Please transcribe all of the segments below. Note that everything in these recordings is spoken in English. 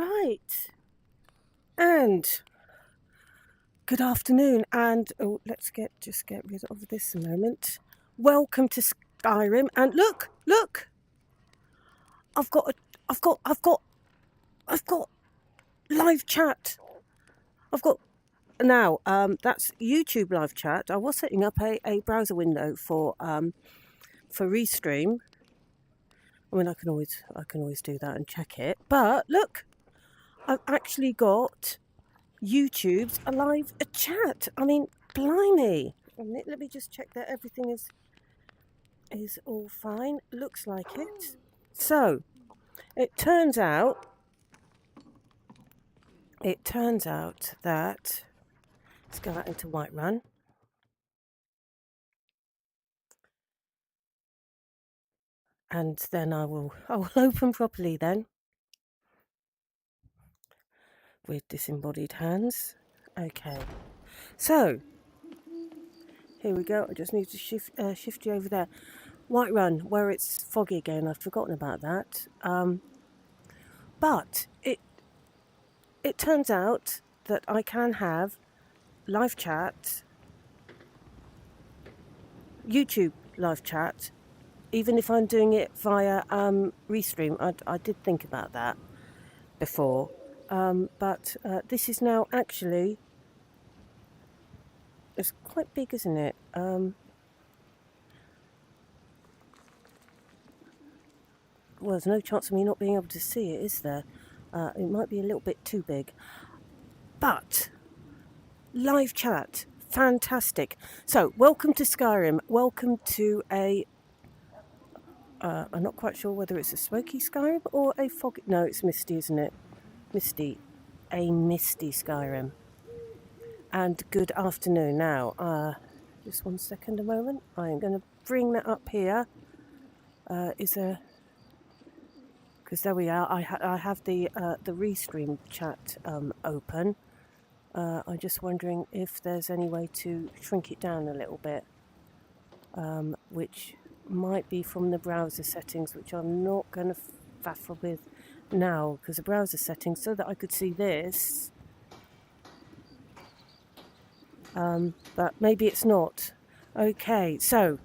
Right, and good afternoon, and let's just get rid of this a moment. Welcome to Skyrim, and look, I've got live chat. I've got now. That's YouTube live chat. I was setting up a browser window for Restream. I mean, I can always do that and check it. But look, I've actually got YouTube's live chat. I mean, blimey. Let me just check that everything is all fine. Looks like it. So, it turns out that let's go out into Whiterun. And then I will open properly then with disembodied hands. Okay. So, here we go. I just need to shift you over there. Whiterun, where it's foggy again. I've forgotten about that. But it turns out that I can have live chat, YouTube live chat, even if I'm doing it via Restream. I did think about that before, but this is now actually, it's quite big, isn't it? Well, there's no chance of me not being able to see it, is there? It might be a little bit too big. But live chat, fantastic. So, welcome to Skyrim. Welcome to I'm not quite sure whether it's a smoky Skyrim or a foggy. No, it's misty, isn't it? Misty. A misty Skyrim. And good afternoon. Now, just 1 second, a moment. I am going to bring that up here. Because there we are. I have the Restream chat open. I'm just wondering if there's any way to shrink it down a little bit, which might be from the browser settings, which I'm not going to faffle with now, because the browser settings, so that I could see this, but maybe it's not. Okay, so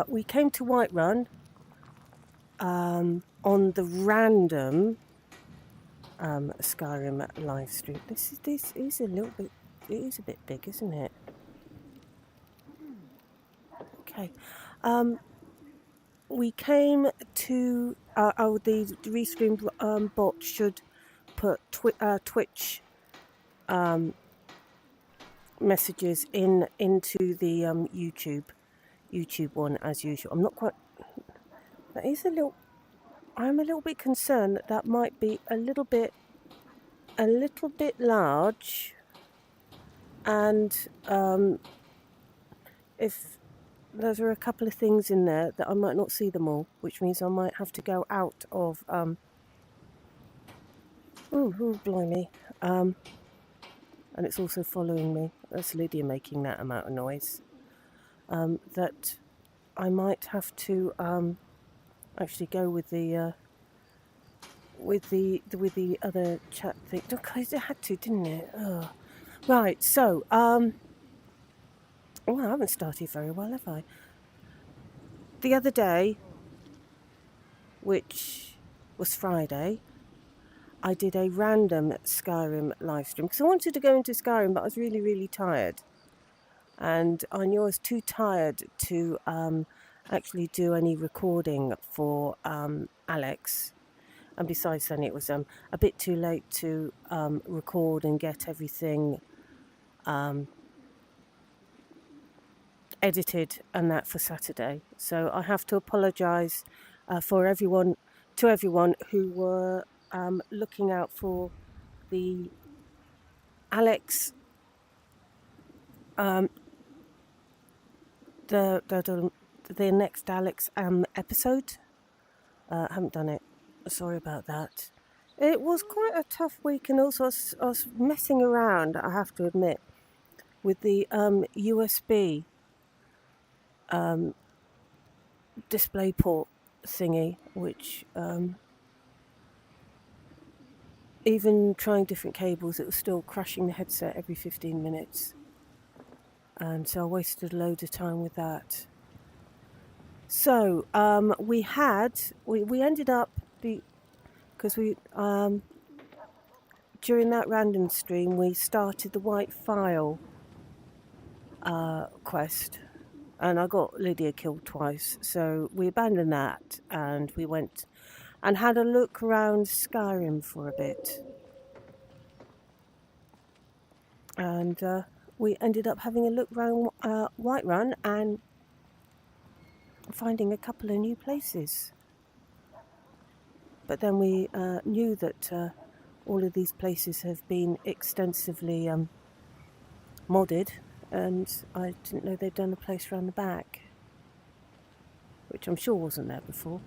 we came to Whiterun on the random Skyrim live stream. This is a little bit, it is a bit big, isn't it? Okay. We came to the Restream bot should put Twitch messages into the YouTube one as usual. I'm not quite. That is a little. I'm a little bit concerned that might be a little bit large, and if there are a couple of things in there that I might not see them all, which means I might have to go out of ooh, blimey. And it's also following me. That's Lydia making that amount of noise. That I might have to actually go with the other chat thing. Because it had to, didn't it? Oh. Right. So oh, I haven't started very well, have I? The other day, which was Friday, I did a random Skyrim live stream because I wanted to go into Skyrim, but I was really, really tired. And I knew I was too tired to actually do any recording for Alex. And besides then, it was a bit too late to record and get everything edited and that for Saturday. So I have to apologise to everyone who were looking out for the Alex the next Alex episode. I haven't done it. Sorry about that. It was quite a tough week, and also I was messing around, I have to admit, with the USB display port thingy, which even trying different cables, it was still crashing the headset every 15 minutes. And so I wasted a load of time with that. So we ended up, because during that random stream, we started the White Phial quest, and I got Lillia killed twice. So we abandoned that, and we went and had a look around Skyrim for a bit. And we ended up having a look around Whiterun and finding a couple of new places. But then we knew that all of these places have been extensively modded, and I didn't know they'd done a place around the back, which I'm sure wasn't there before.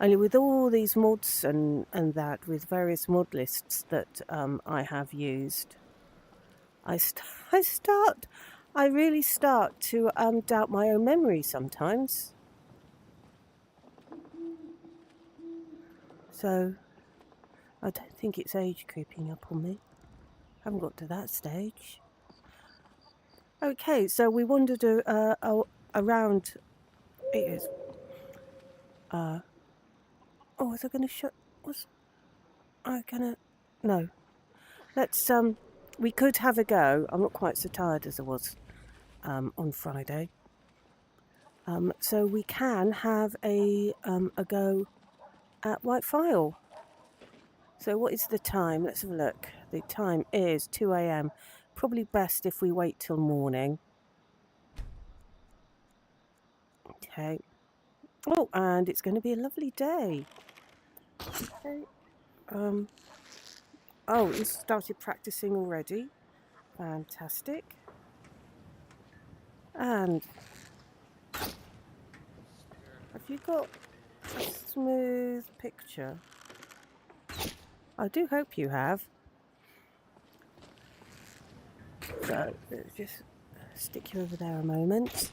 Only with all these mods and that, with various mod lists that I have used, I really start to doubt my own memory sometimes. So I don't think it's age creeping up on me. Haven't got to that stage. Okay, so we wandered around. It is. Oh, was I going to shut? Was I gonna? No. Let's. We could have a go. I'm not quite so tired as I was on Friday. So we can have a go at White Phial. So what is the time? Let's have a look. The time is 2 a.m. Probably best if we wait till morning. Okay. Oh, and it's going to be a lovely day. Okay. Oh, we started practicing already. Fantastic. And have you got a smooth picture? I do hope you have. So let's just stick you over there a moment.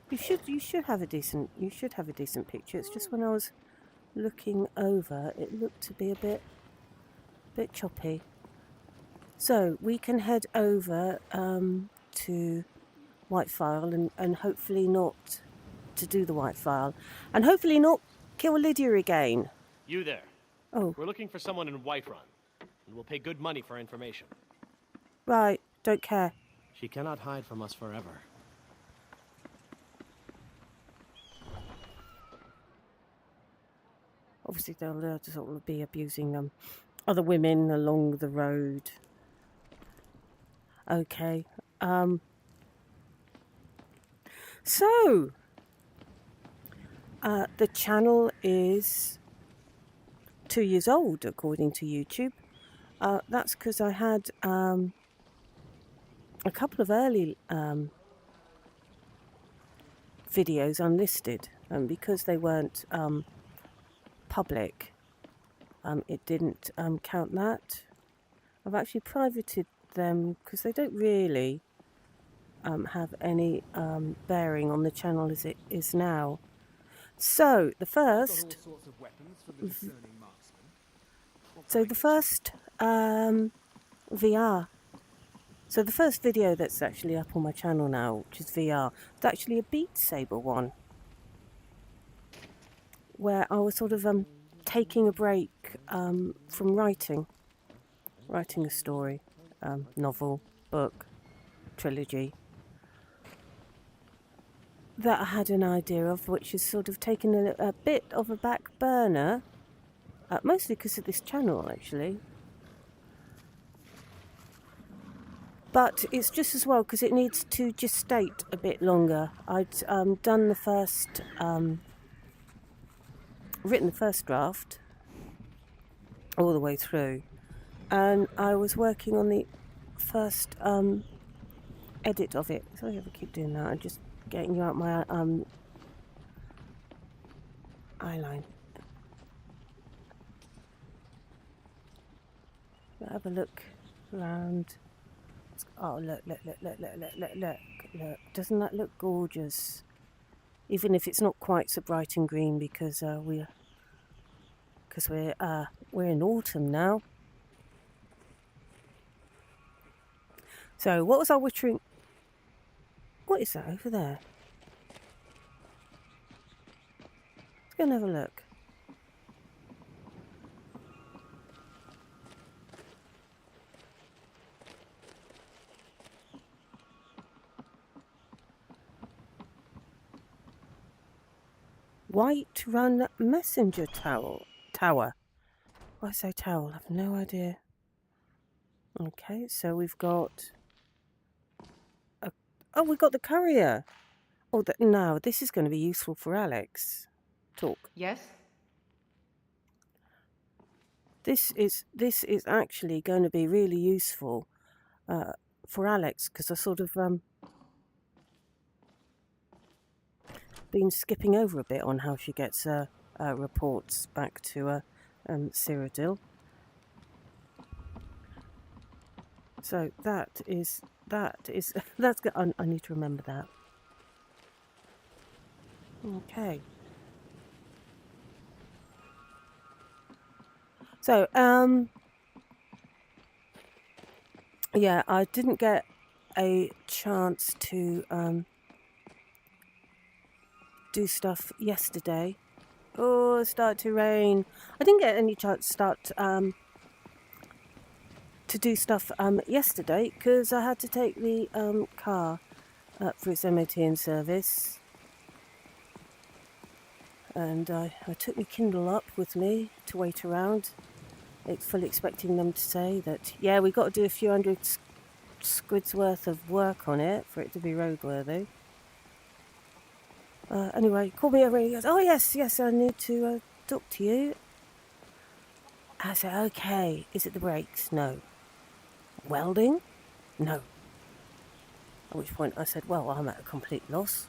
You should have a decent picture. It's just when I was looking over, it looked to be a bit choppy. So we can head over to White Phial and hopefully not to do the White Phial, and hopefully not kill Lillia again. You there? Oh. We're looking for someone in Whiterun, and we'll pay good money for information. Right, don't care. She cannot hide from us forever. Obviously, they'll sort of be abusing other women along the road. Okay. So the channel is 2 years old, according to YouTube. That's because I had a couple of early videos unlisted, and because they weren't public, it didn't count that. I've actually privated them because they don't really have any bearing on the channel as it is now. So the first VR. So the first video that's actually up on my channel now, which is VR, it's actually a Beat Saber one, where I was sort of taking a break from writing a story, novel, book, trilogy that I had an idea of, which is sort of taken a bit of a back burner, mostly because of this channel actually. But it's just as well because it needs to gestate a bit longer. I'd done the first, written the first draft all the way through, and I was working on the first edit of it. Sorry if I keep doing that. I'm just getting you out my eyeline. Have a look around. Oh, look. Doesn't that look gorgeous? even if it's not quite so bright and green, because we're in autumn now. So what was our witchering? What is that over there? Let's go and have a look. White Run Messenger Tower. Why I say towel? I have no idea. Okay, so we've got... Oh, we've got the courier. Oh, no, this is going to be useful for Alex. Talk. Yes? This is actually going to be really useful for Alex, because I sort of been skipping over a bit on how she gets reports back to Cyrodiil. So that's good. I need to remember that. Okay. So yeah, I didn't get a chance to do stuff yesterday. Oh, it started to rain. I didn't get any chance to start to do stuff yesterday because I had to take the car for its MOT and service. And I took my Kindle up with me to wait around. It's fully expecting them to say that, yeah, we've got to do a few hundred squid's worth of work on it for it to be roadworthy. Anyway, called me over and he goes, oh, yes, I need to talk to you. I said, okay, is it the brakes? No. Welding? No. At which point I said, well, I'm at a complete loss.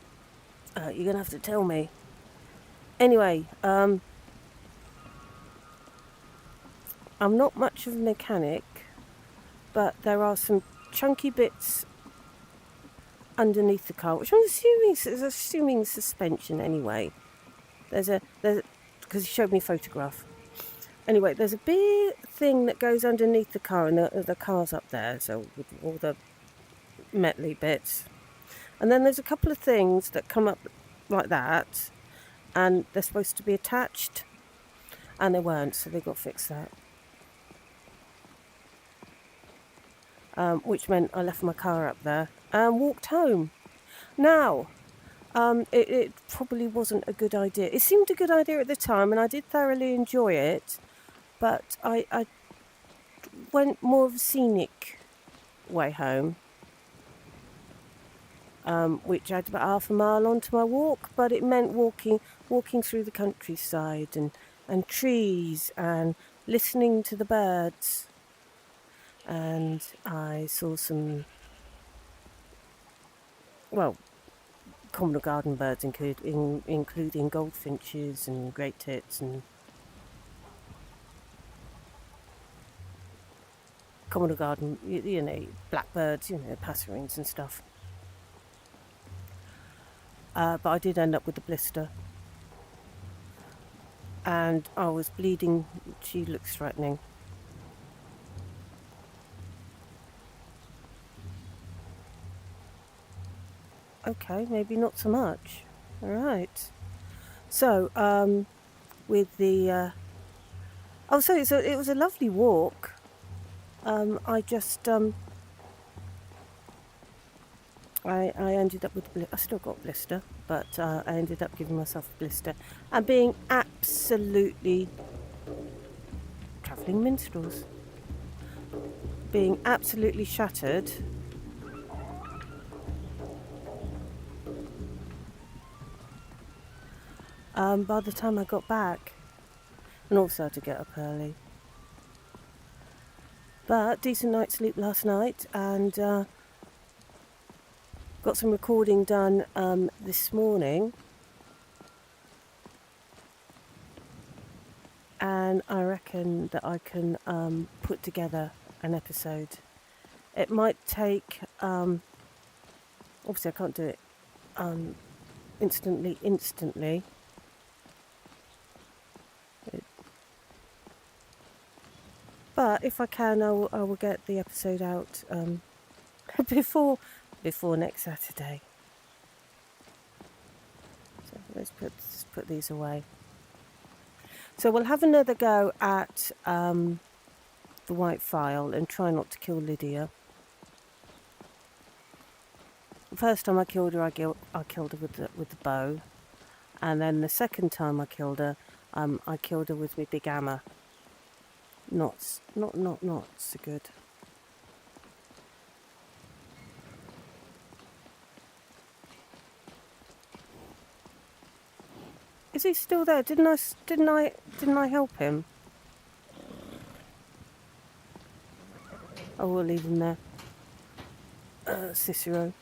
You're going to have to tell me. Anyway, I'm not much of a mechanic, but there are some chunky bits underneath the car, which I'm assuming suspension anyway. There's because he showed me a photograph. Anyway, there's a big thing that goes underneath the car, and the car's up there, so with all the metally bits. And then there's a couple of things that come up like that, and they're supposed to be attached, and they weren't, so they got fixed that. Which meant I left my car up there and walked home. Now, it probably wasn't a good idea. It seemed a good idea at the time, and I did thoroughly enjoy it, but I went more of a scenic way home, which I had about half a mile onto my walk, but it meant walking through the countryside and trees and listening to the birds. And I saw some, well, common or garden birds, including goldfinches and great tits and common or garden, blackbirds, passerines and stuff. But I did end up with a blister. And I was bleeding. She looks threatening. Okay, maybe not so much. All right. So, with the... so it was a lovely walk. I just... I ended up with... I still got a blister, but I ended up giving myself a blister. And being absolutely... Travelling minstrels. Being absolutely shattered... by the time I got back, and also had to get up early. But decent night's sleep last night, and got some recording done this morning, and I reckon that I can put together an episode. It might take, obviously I can't do it instantly. But if I can, I will get the episode out before next Saturday. So let's put these away. So we'll have another go at the White Phial and try not to kill Lillia. The first time I killed her, I killed her with the bow, and then the second time I killed her with my big hammer. Not so good. Is he still there? Didn't I help him? Oh, we'll leave him there. Cicero.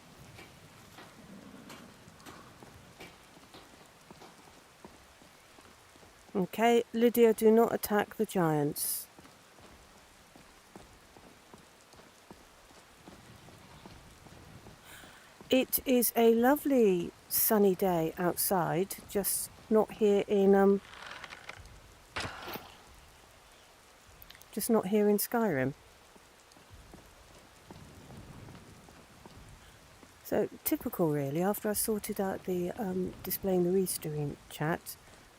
Okay, Lillia, do not attack the giants. It is a lovely sunny day outside, just not here in Skyrim. So typical, really. After I sorted out the displaying the Restream chat,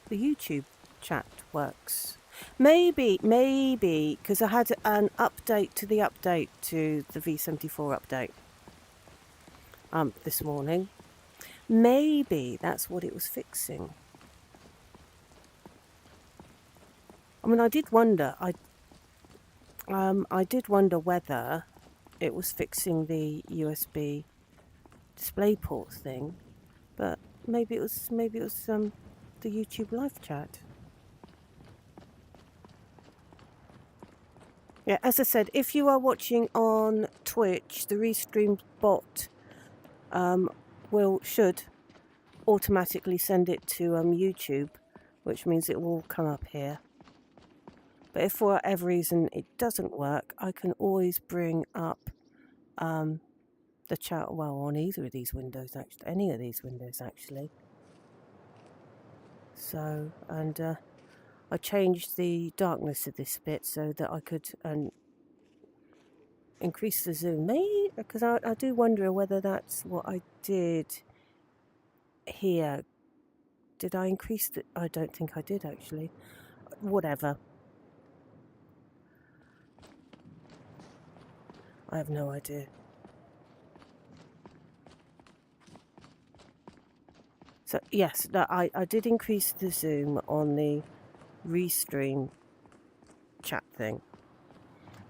the YouTube chat works. Maybe because I had an update to the V74 update this morning. Maybe that's what it was fixing. I mean, I did wonder. I did wonder whether it was fixing the USB DisplayPort thing, but maybe it was the YouTube live chat. Yeah, as I said, if you are watching on Twitch, the Restream bot should automatically send it to YouTube, which means it will come up here. But if for whatever reason it doesn't work, I can always bring up the chat, on either of these windows, actually, any of these windows, actually. So, and I changed the darkness of this bit so that I could increase the zoom. Maybe, because I do wonder whether that's what I did here. Did I increase the... I don't think I did, actually. Whatever. I have no idea. So, yes, I did increase the zoom on the Restream chat thing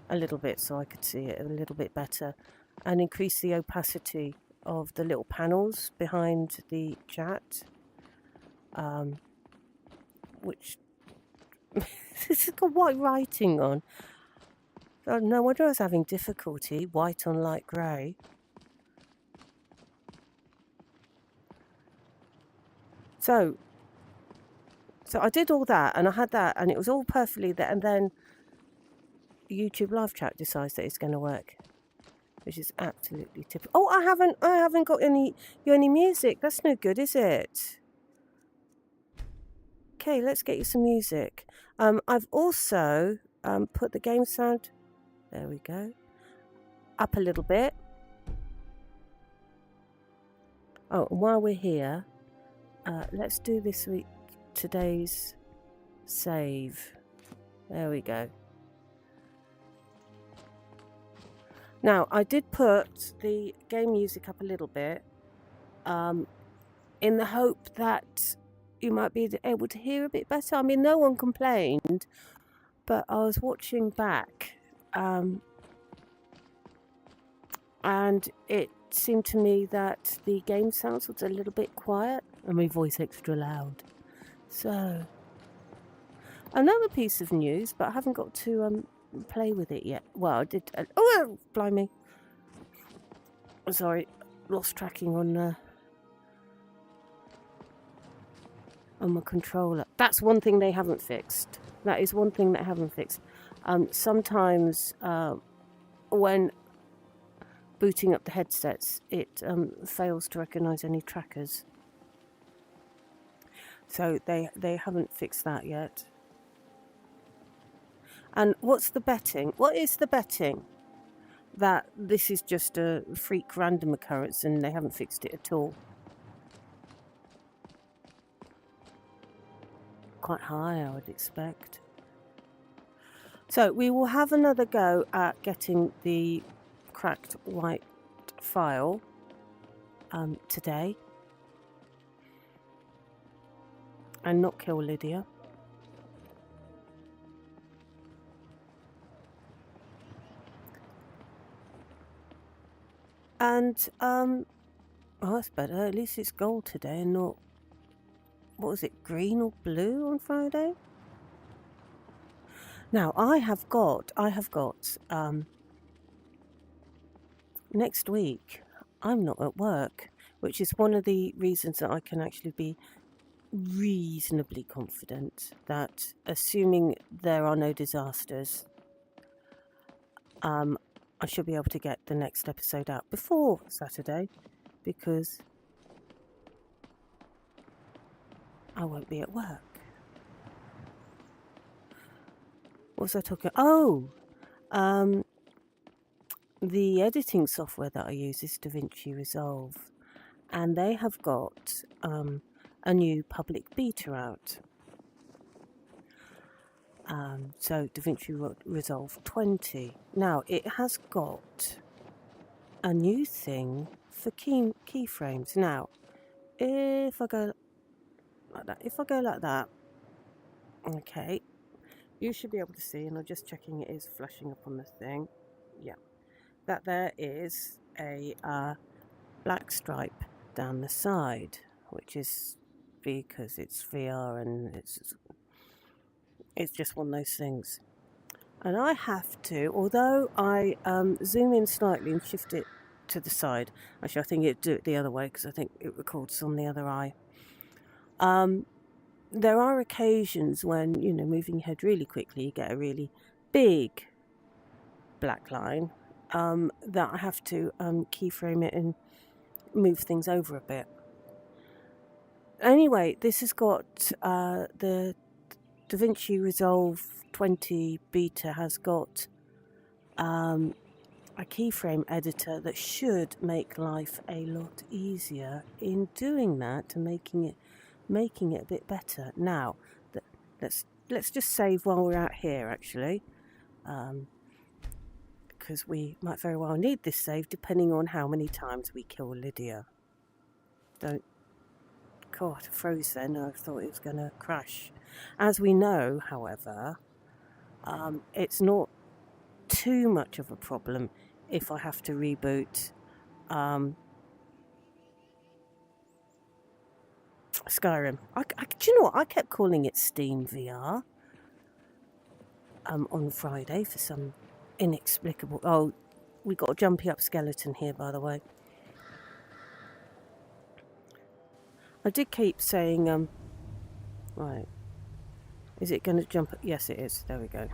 a little bit so I could see it a little bit better, and increase the opacity of the little panels behind the chat, which this has got white writing on. Oh, no wonder I was having difficulty. White on light grey. So I did all that, and I had that, and it was all perfectly there, and then YouTube live chat decides that it's going to work, which is absolutely typical. Oh, I haven't got any music. That's no good, is it? Okay, let's get you some music. I've also put the game sound, there we go, up a little bit. Oh, and while we're here, let's do today's save. There we go. Now, I did put the game music up a little bit in the hope that you might be able to hear a bit better. I mean, no one complained, but I was watching back and it seemed to me that the game sounds was a little bit quiet and my voice extra loud. So, another piece of news, but I haven't got to play with it yet. Well, I did. Oh, blimey! Sorry, lost tracking on my controller. That's one thing they haven't fixed. That is one thing they haven't fixed. Sometimes when booting up the headsets, it fails to recognise any trackers. So they haven't fixed that yet. And what's the betting? What is the betting? That this is just a freak random occurrence and they haven't fixed it at all. Quite high, I would expect. So we will have another go at getting the cracked White Phial today. And not kill Lillia. And, oh, that's better. At least it's gold today and not, what was it, green or blue on Friday? Now, I have got, next week, I'm not at work, which is one of the reasons that I can actually be reasonably confident that, assuming there are no disasters, I should be able to get the next episode out before Saturday, because I won't be at work. What was I talking? Oh, the editing software that I use is DaVinci Resolve, and they have got a new public beta out. So DaVinci Resolve 20. Now it has got a new thing for keyframes. Now, if I go like that, okay, you should be able to see, and I'm just checking it is flashing up on the thing. Yeah, that there is a black stripe down the side, which is because it's VR and it's just one of those things. And I have to, although I zoom in slightly and shift it to the side. Actually, I think it'd do it the other way because I think it records on the other eye. There are occasions when, you know, moving your head really quickly, you get a really big black line that I have to keyframe it and move things over a bit. Anyway, this has got the DaVinci Resolve 20 beta has got a keyframe editor that should make life a lot easier in doing that and making it a bit better. Now, let's just save while we're out here, actually, because we might very well need this save depending on how many times we kill Lillia. God, I froze then. I thought it was going to crash. As we know, however, it's not too much of a problem if I have to reboot Skyrim. Do you know what? I kept calling it Steam VR on Friday for some inexplicable... Oh, we got a jumpy up skeleton here, by the way. I did keep saying, right, is it going to jump? Yes, it is. There we go.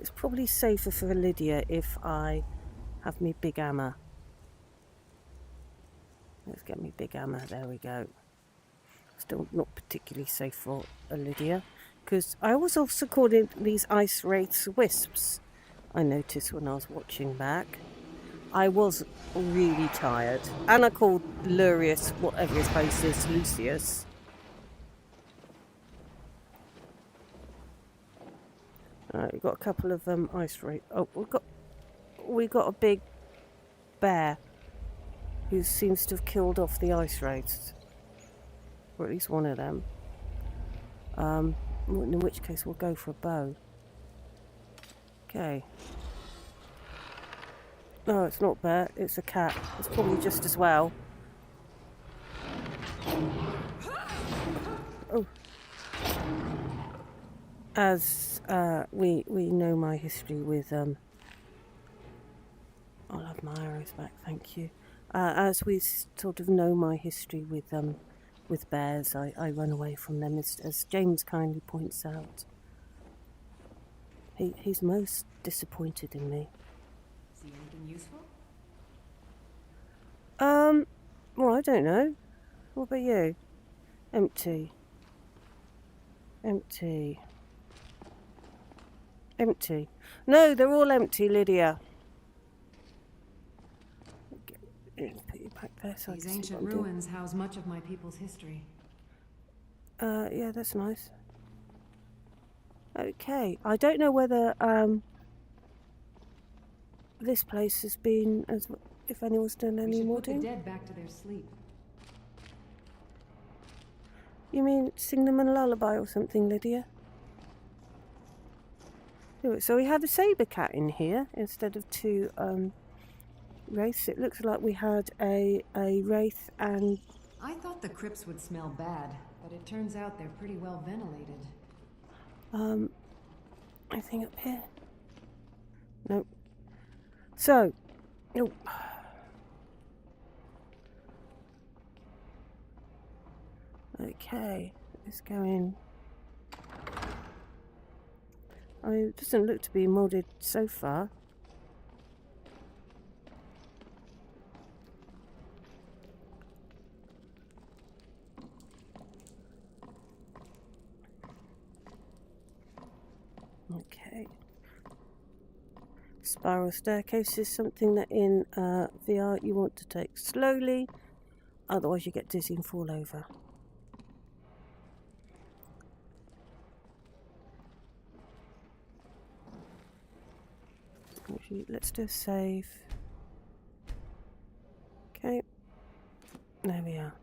It's probably safer for Lillia if I have me big hammer. Let's get me big hammer. There we go. Still not particularly safe for Lillia, because I was also calling these ice wraiths wisps. I noticed when I was watching back. I was really tired, and I called Lurius, whatever his face is, Lucius. Alright, we've got a couple of ice wraiths. Oh, we got a big bear who seems to have killed off the ice wraiths, or at least one of them. In which case we'll go for a bow. Okay. No, it's not bear, it's a cat. It's probably just as well. Oh. As we know my history with I'll have my arrows back, thank you. As we sort of know my history with bears, I run away from them, as James kindly points out. He's most disappointed in me. See anything useful? Well, I don't know. What about you? Empty. Empty. Empty. No, they're all empty, Lydia. Put you back there so These ancient ruins house much of my people's history. Yeah, that's nice. Okay, I don't know whether this place has been, if anyone's done any modding. Put the dead back to their sleep. You mean sing them a lullaby or something, Lydia? So we had a saber cat in here instead of two wraiths. It looks like we had a wraith and... I thought the crypts would smell bad, but it turns out they're pretty well ventilated. Anything up here? Nope. So, oh. Okay, let's go in. I mean, it doesn't look to be modded so far. Okay. Spiral staircase is something that in VR you want to take slowly, otherwise you get dizzy and fall over. Actually, let's do a save. Okay, there we are.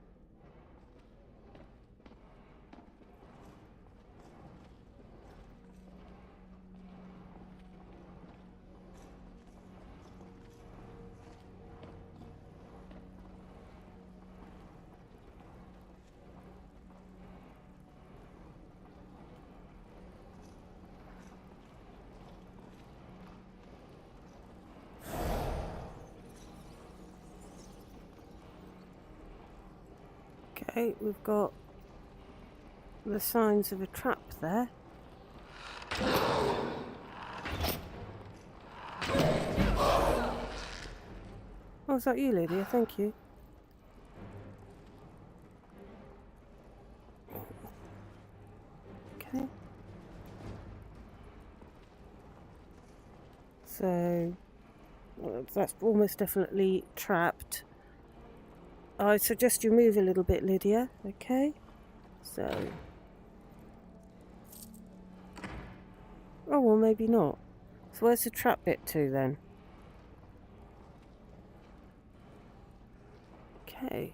Okay, we've got the signs of a trap there. Oh, is that you, Lydia? Thank you. Okay. So, that's almost definitely trapped. I suggest you move a little bit, Lydia. Okay. So. Oh, well, maybe not. So where's the trap bit to then? Okay.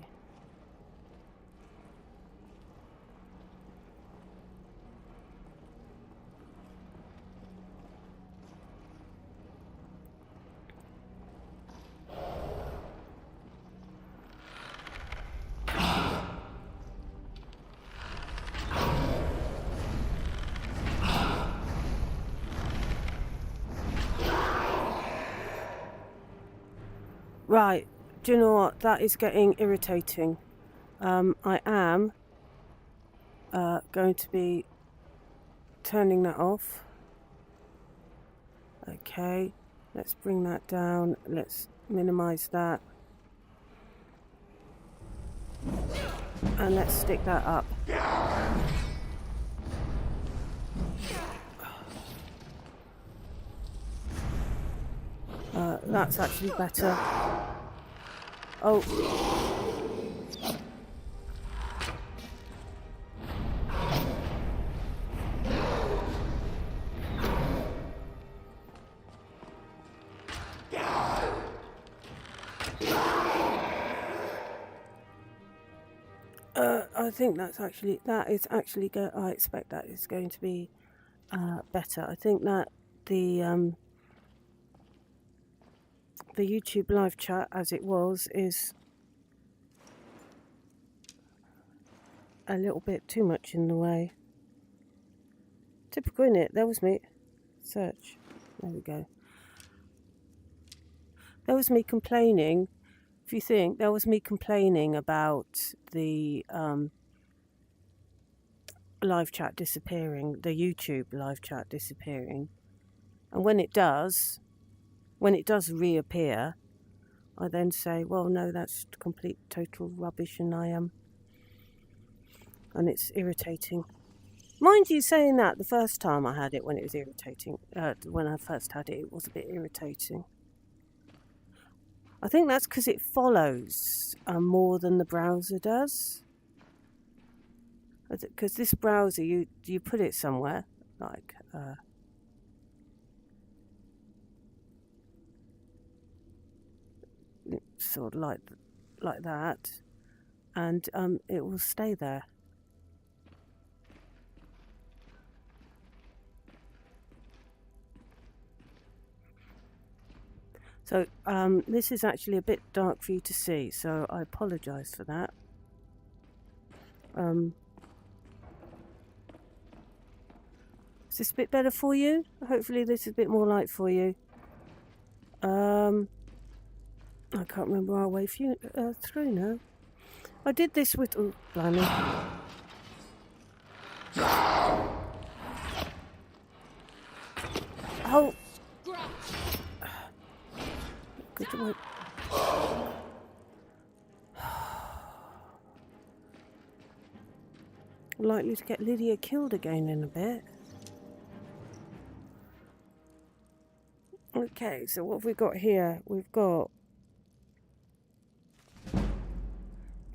Right, do you know what? That is getting irritating. I am going to be turning that off. Okay, let's bring that down. Let's minimize that. And let's stick that up. That's actually better. Oh. I think I expect that is going to be better. I think that the YouTube live chat as it was is a little bit too much in the way. Typical, innit? There was me. Search. There we go. There was me complaining. If you think, there was me complaining about the live chat disappearing, the YouTube live chat disappearing. And when it does reappear, I then say, well, no, that's complete total rubbish, and and it's irritating. Mind you, saying that, the first time I had it, when it was irritating, when I first had it, it was a bit irritating. I think that's because it follows more than the browser does. Because this browser, you put it somewhere, like sort of like that, and it will stay there. So this is actually a bit dark for you to see, so I apologise for that. Is this a bit better for you? Hopefully this is a bit more light for you. I can't remember our way through now. I did this with... Oh, blimey. Oh! Good to likely to get Lillia killed again in a bit. Okay, so what have we got here? We've got...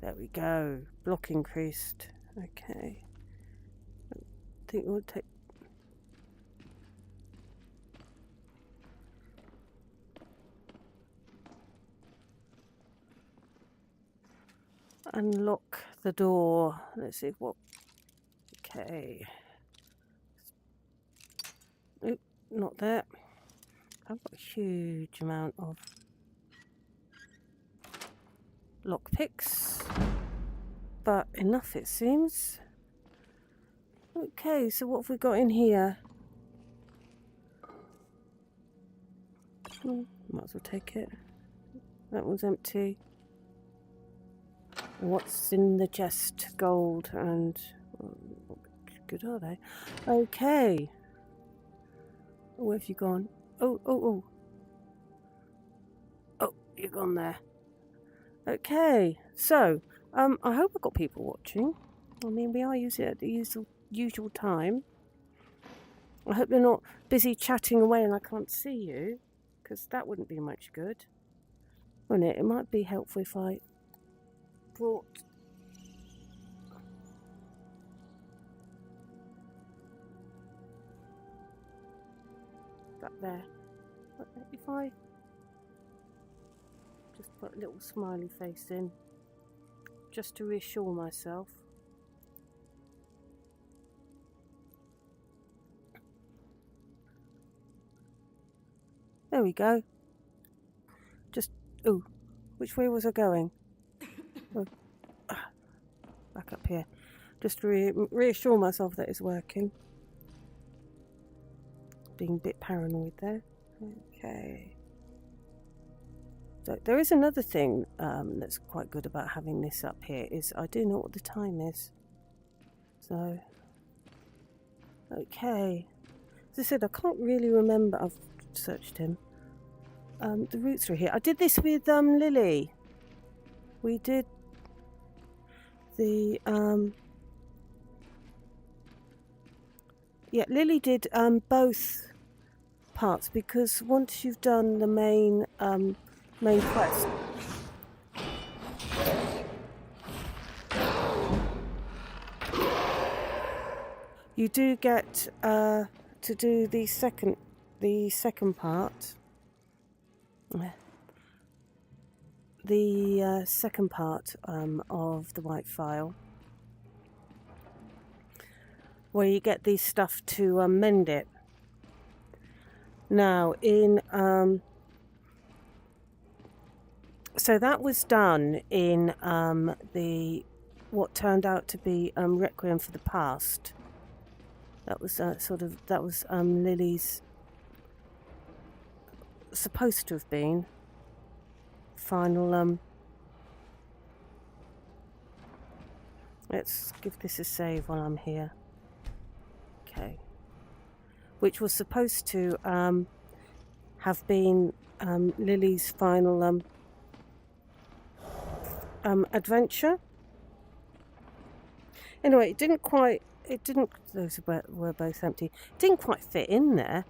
There we go. Block increased. Okay. I think we'll take... Unlock the door. Let's see what... Okay. Oop, not that. I've got a huge amount of lockpicks, but enough it seems. Okay, so what have we got in here? Might as well take it. That one's empty. What's in the chest? Gold and... What good are they? Okay. Where have you gone? Oh, you're gone there. Okay, so I hope I've got people watching. I mean, we are using it at the usual time. I hope they're not busy chatting away and I can't see you, because that wouldn't be much good, wouldn't it? It might be helpful if I brought... that there. If I just put a little smiley face in, just to reassure myself. There we go. Just, ooh, which way was I going? Oh, back up here. Just to reassure myself that it's working. Being a bit paranoid there. Okay. So there is another thing that's quite good about having this up here, is I do know what the time is. So, okay. As I said, I can't really remember. I've searched him. The roots are here. I did this with Lily. We did the yeah, Lily did both parts, because once you've done the main quest, you do get to do the second part. The second part of the White Phial, where you get these stuff to mend it. Now, so that was done in what turned out to be Requiem for the Past. That was Lily's supposed to have been final. Let's give this a save while I'm here. Okay. Which was supposed to have been Lily's final adventure. Anyway, it didn't quite. It didn't. Those were both empty. It didn't quite fit in there.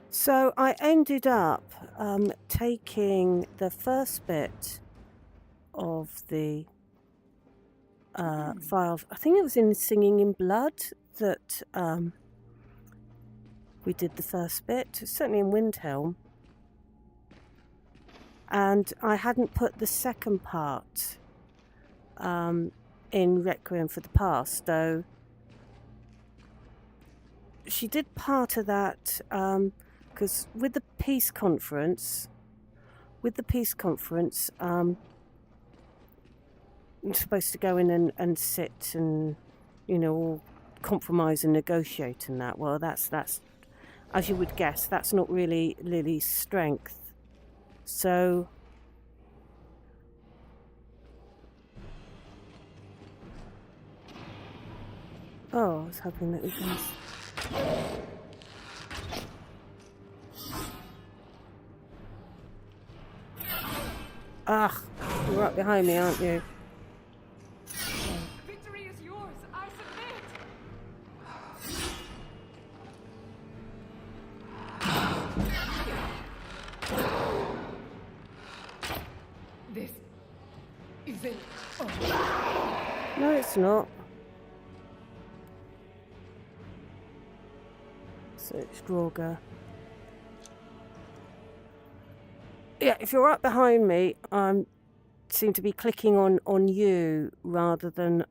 So I ended up taking the first bit of the file. I think it was in Singing in Blood that we did the first bit, certainly in Windhelm. And I hadn't put the second part in Requiem for the Past, though she did part of that because with the peace conference, I'm supposed to go in and sit and, you know, all compromise and negotiate and that. Well, that's as you would guess, that's not really Lily's strength. So I was hoping that we can. Ah, you're right behind me, aren't you? Victory is yours. I submit. This isn't. No, it's not. So it's Draugr. Yeah, if you're right behind me, I seem to be clicking on you rather than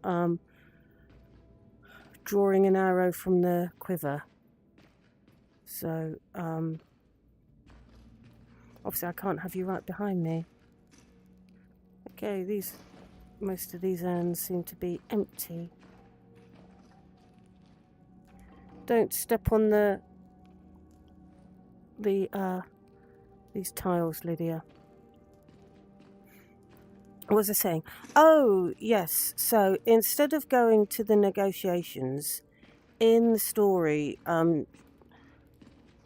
drawing an arrow from the quiver. So obviously I can't have you right behind me. Okay, most of these urns seem to be empty. Don't step on these tiles, Lydia. What was I saying? Oh, yes. So instead of going to the negotiations in the story,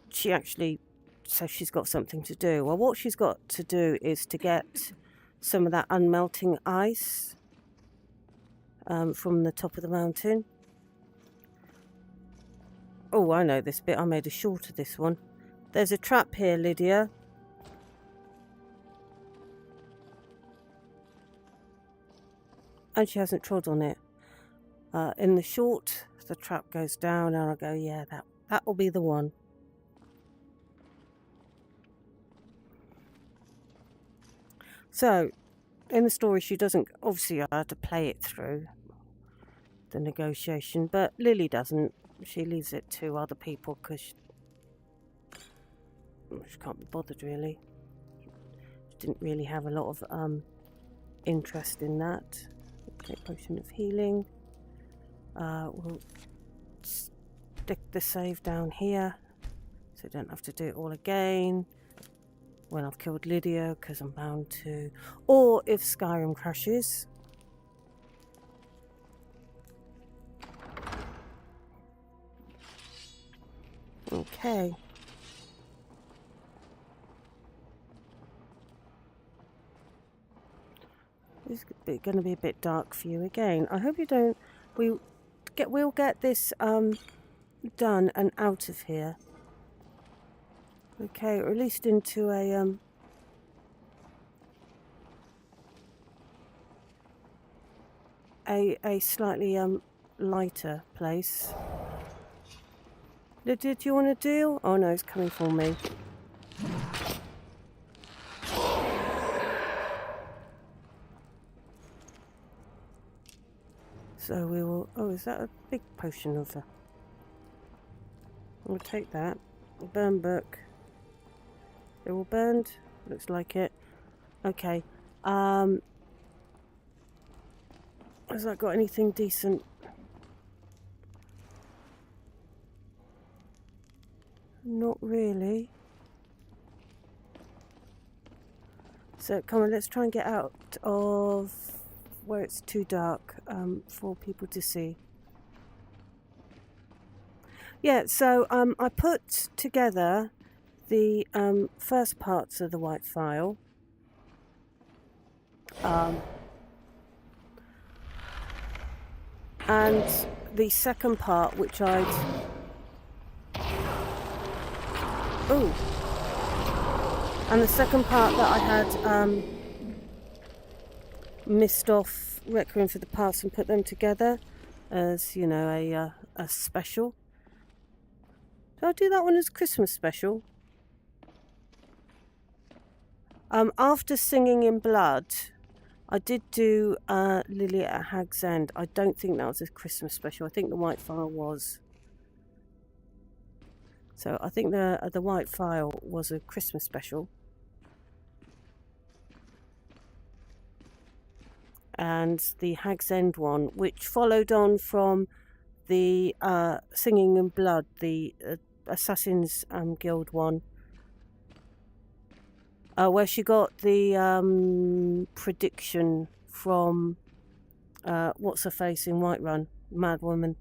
she actually says she's got something to do. Well, what she's got to do is to get some of that unmelting ice from the top of the mountain. Oh, I know this bit. I made a short of this one. There's a trap here, Lydia. And she hasn't trod on it. In the short, the trap goes down, and I go, yeah, that will be the one. So, in the story, she doesn't. Obviously, I had to play it through the negotiation, but Lily doesn't. She leaves it to other people because she can't be bothered, really. She didn't really have a lot of interest in that. Take potion of healing. We'll stick the save down here so I don't have to do it all again when I've killed Lydia, because I'm bound to. Or if Skyrim crashes. Okay. This is going to be a bit dark for you again. I hope you don't. We'll get this done and out of here. Okay, released into a slightly lighter place. Did you want to deal? Oh no, it's coming for me. So we will. Oh, is that a big potion of her? We'll take that. Burn book. They're all burned. Looks like it. Okay. Has that got anything decent? Not really. So come on, let's try and get out of where it's too dark for people to see. Yeah, so I put together the first parts of the White Phial. And the second part, which I'd... Oh! And the second part that I had missed off Requiem for the Past and put them together as, you know, a special. Did I do that one as Christmas special? After Singing in Blood, I did do Lillia at Hag's End. I don't think that was a Christmas special. I think the White Phial was. So I think the White Phial was a Christmas special. And the Hag's End one, which followed on from the Singing in Blood, the Assassin's Guild one, where she got the prediction from what's her face in Whiterun, Mad Woman.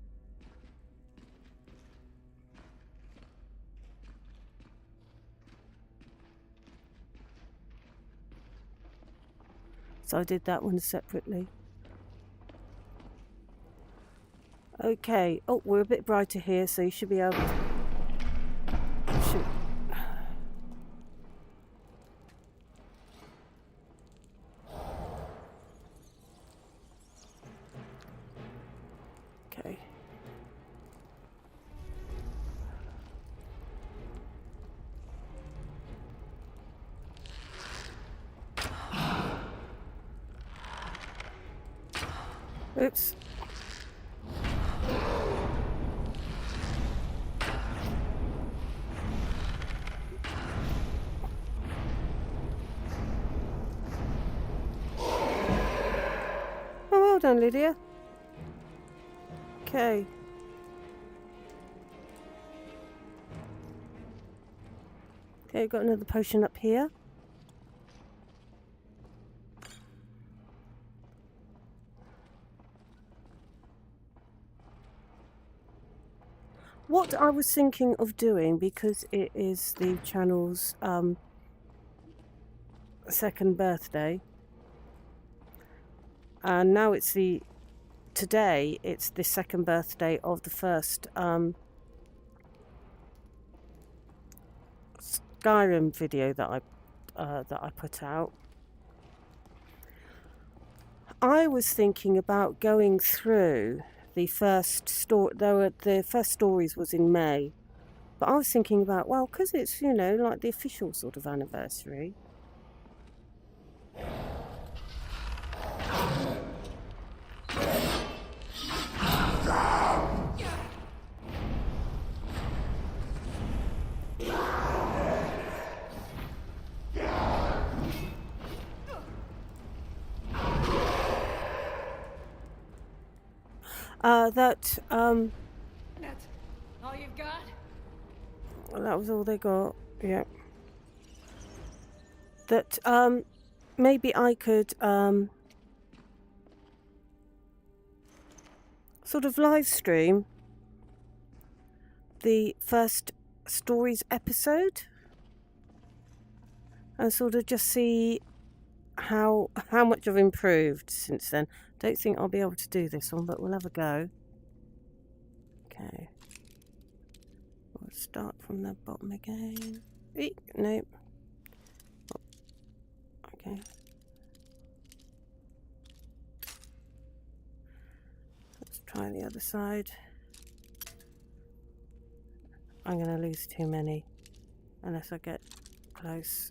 So I did that one separately. Okay. Oh, we're a bit brighter here, so you should be able to... Okay. Oops. Oh, well done, Lydia. Okay. Okay, got another potion up here. What I was thinking of doing, because it is the channel's second birthday, and now it's today it's the second birthday of the first Skyrim video that I put out. I was thinking about going through the first story, though the first stories was in May, but I was thinking about, well, because it's, you know, like the official sort of anniversary. That's all you've got? That was all they got. Yeah. That maybe I could sort of live stream the first stories episode and sort of just see how much I've improved since then. Don't think I'll be able to do this one, but we'll have a go. Okay. We'll start from the bottom again. Eek, nope. Oh, okay. Let's try the other side. I'm going to lose too many unless I get close.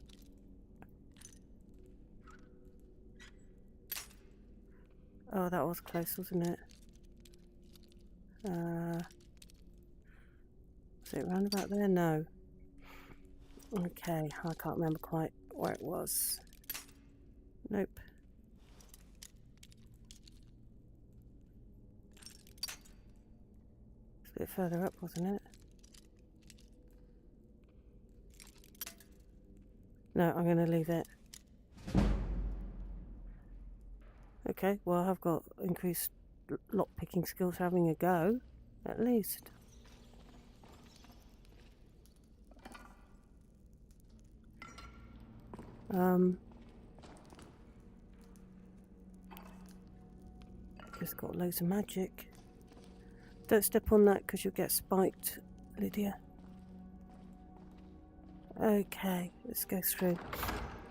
Oh, that was close, wasn't it? Was it round about there? No. Okay, I can't remember quite where it was. Nope. It's a bit further up, wasn't it? No, I'm going to leave it. Okay, well, I've got increased lock-picking skills having a go, at least. Just got loads of magic. Don't step on that because you'll get spiked, Lydia. Okay, let's go through.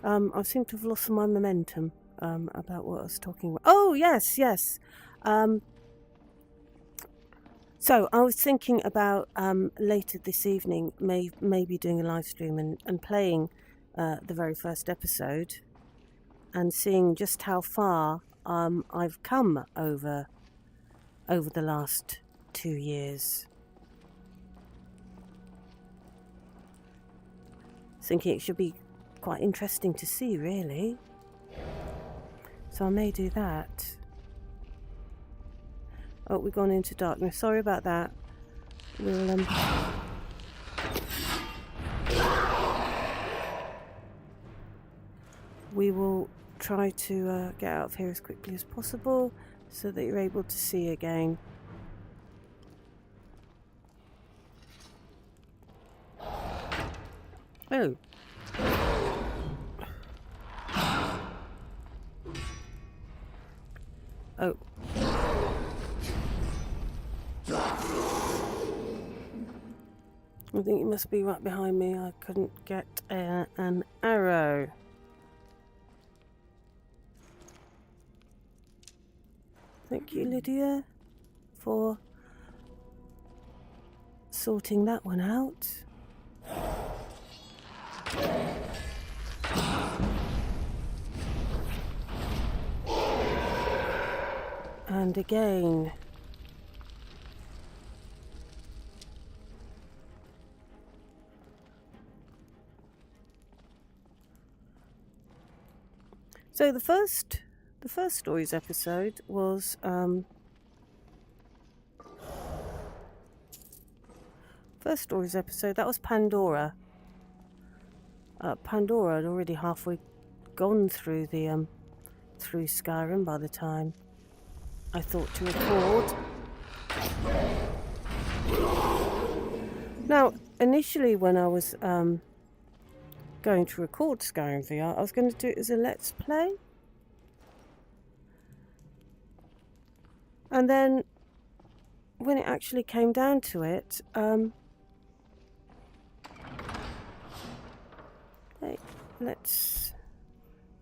I seem to have lost my momentum about what I was talking about. Oh, yes. So I was thinking about later this evening, maybe doing a live stream and playing the very first episode and seeing just how far I've come over the last 2 years. Thinking it should be quite interesting to see, really. So I may do that. Oh, we've gone into darkness. Sorry about that. We'll we will try to get out of here as quickly as possible so that you're able to see again. Oh. Oh. I think you must be right behind me. I couldn't get an arrow. Thank you, Lydia, for sorting that one out. And again. So the first stories episode was that was Pandora. Pandora had already halfway gone through the through Skyrim by the time I thought to record. Now, initially when I was going to record Skyrim VR, I was going to do it as a Let's Play. And then when it actually came down to it, hey, let's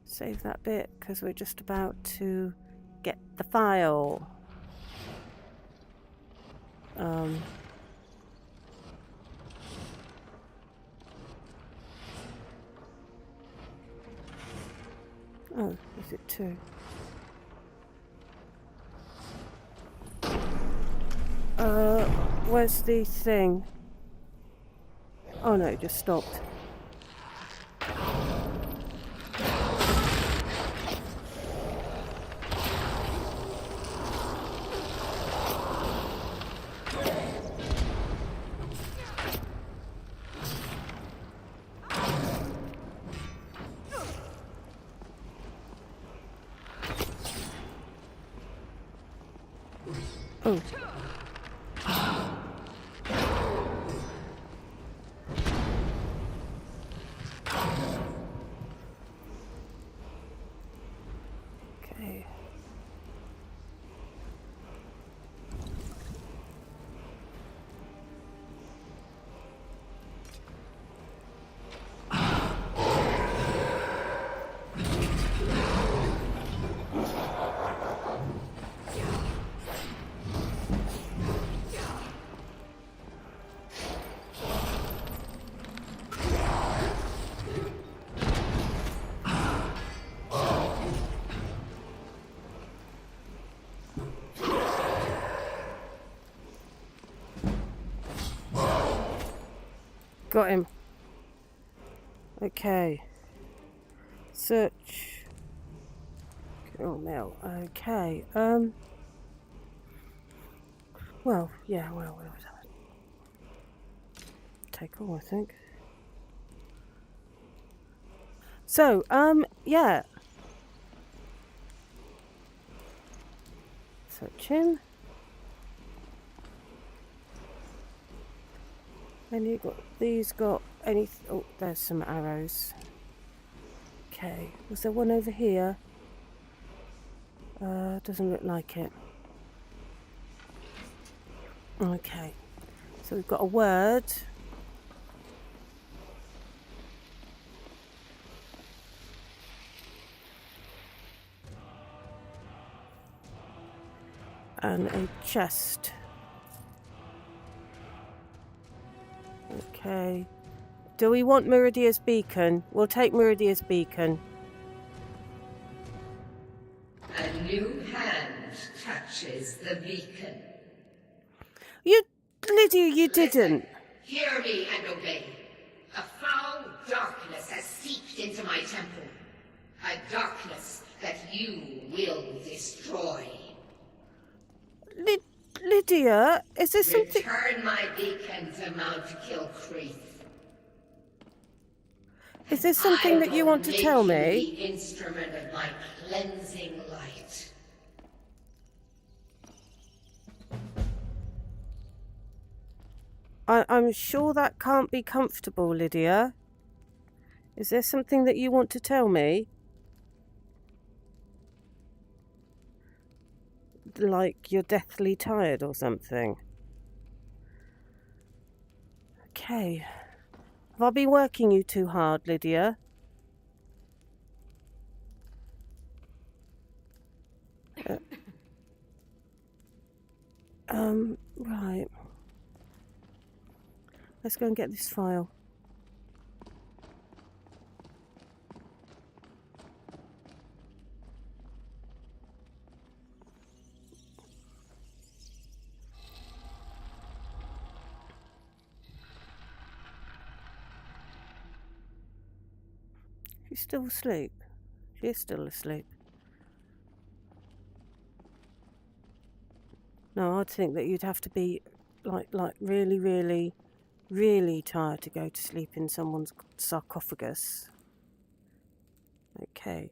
save that bit because we're just about to get the file. Oh, is it 2? Where's the thing? Oh no, it just stopped. Oh. Okay. Got him. Okay. Search. Oh no. Okay. Well, yeah. Well, we'll take all, I think. So, yeah. Search him. And you got these. Got any? Oh, there's some arrows. Okay, was there one over here? Doesn't look like it. Okay, so we've got a word. And a chest. Okay. Do we want Meridia's beacon? We'll take Meridia's beacon. A new hand touches the beacon. Lydia, you didn't. Hear me and obey. A foul darkness has seeped into my temple. A darkness that you will destroy. Lydia, is there something... Return my beacon to Mount Kilcreath. Is there something that you want to tell me? The instrument of my cleansing light. I'm sure that can't be comfortable, Lydia. Is there something that you want to tell me? Like you're deathly tired or something? Okay. Have I been working you too hard, Lydia? Right. Let's go and get this file. She's still asleep. She is still asleep. No, I'd think that you'd have to be like really, really, really tired to go to sleep in someone's sarcophagus. Okay.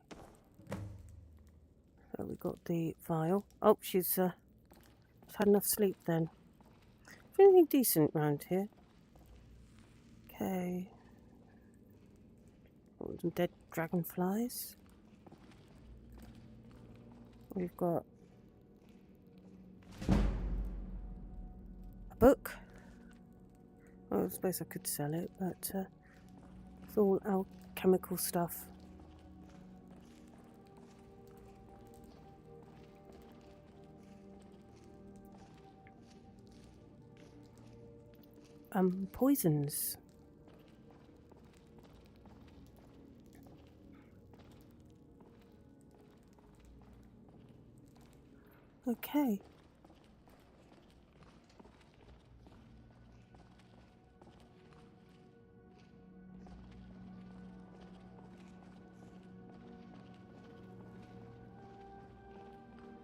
So we got the file. Oh, she's had enough sleep then. Is there anything decent round here? Okay. Oh, some dead dragonflies. We've got a book. Well, I suppose I could sell it, but it's all alchemical stuff. Poisons. Okay.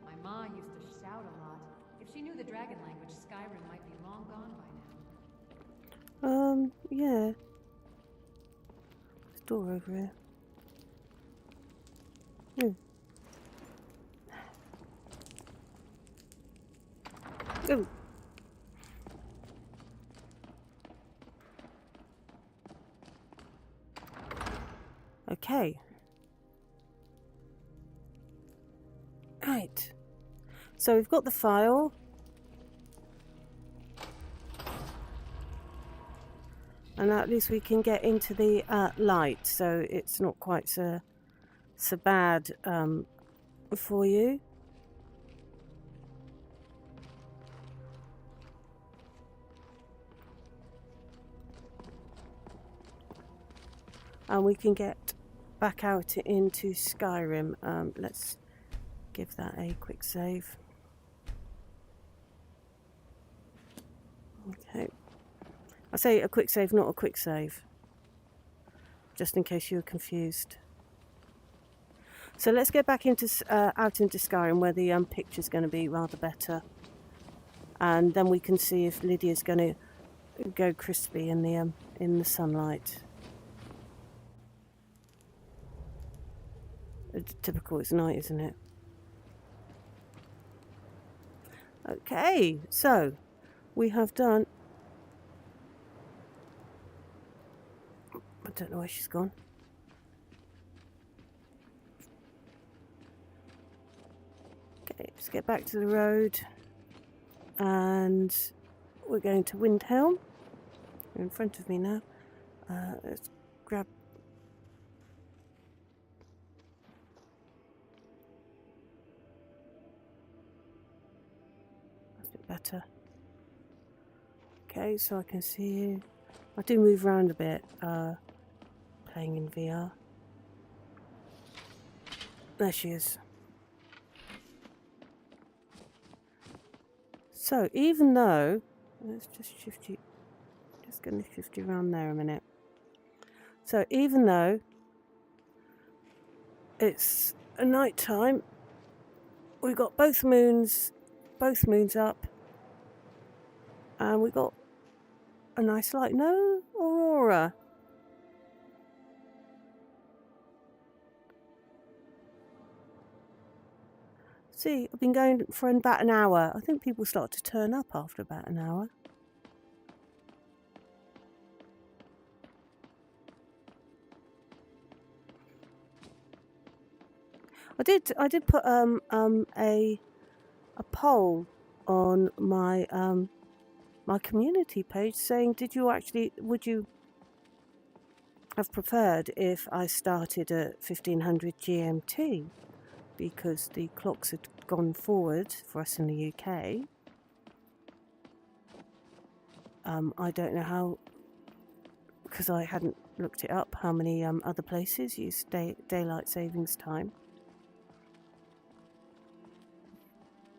My ma used to shout a lot. If she knew the dragon language, Skyrim might be long gone by now. Yeah. There's a door over here. Ooh. Okay. Right. So we've got the file. And at least we can get into the light, so it's not quite so bad for you. And we can get back out into Skyrim. Let's give that a quick save. Okay. I say a quick save, not a quick save. Just in case you were confused. So let's get back into out into Skyrim, where the picture's going to be rather better. And then we can see if Lydia's going to go crispy in the sunlight. It's typical, it's night, isn't it? Okay, so we have done... I don't know where she's gone. let's get back to the road. And we're going to Windhelm. You're in front of me now. Let's grab... That's a bit better. Okay, so I can see you. I do move around a bit, playing in VR. There she is. So, even though... Let's just shift you... Just going to shift you around there a minute. So, even though it's a night time, we've got both moons up, and we got a nice light. No aurora. See, I've been going for about an hour. I think people start to turn up after about an hour. I did put a poll on my my community page saying, would you have preferred if I started at 1500 GMT, because the clocks had gone forward for us in the UK. I don't know how, because I hadn't looked it up, how many other places use daylight savings time.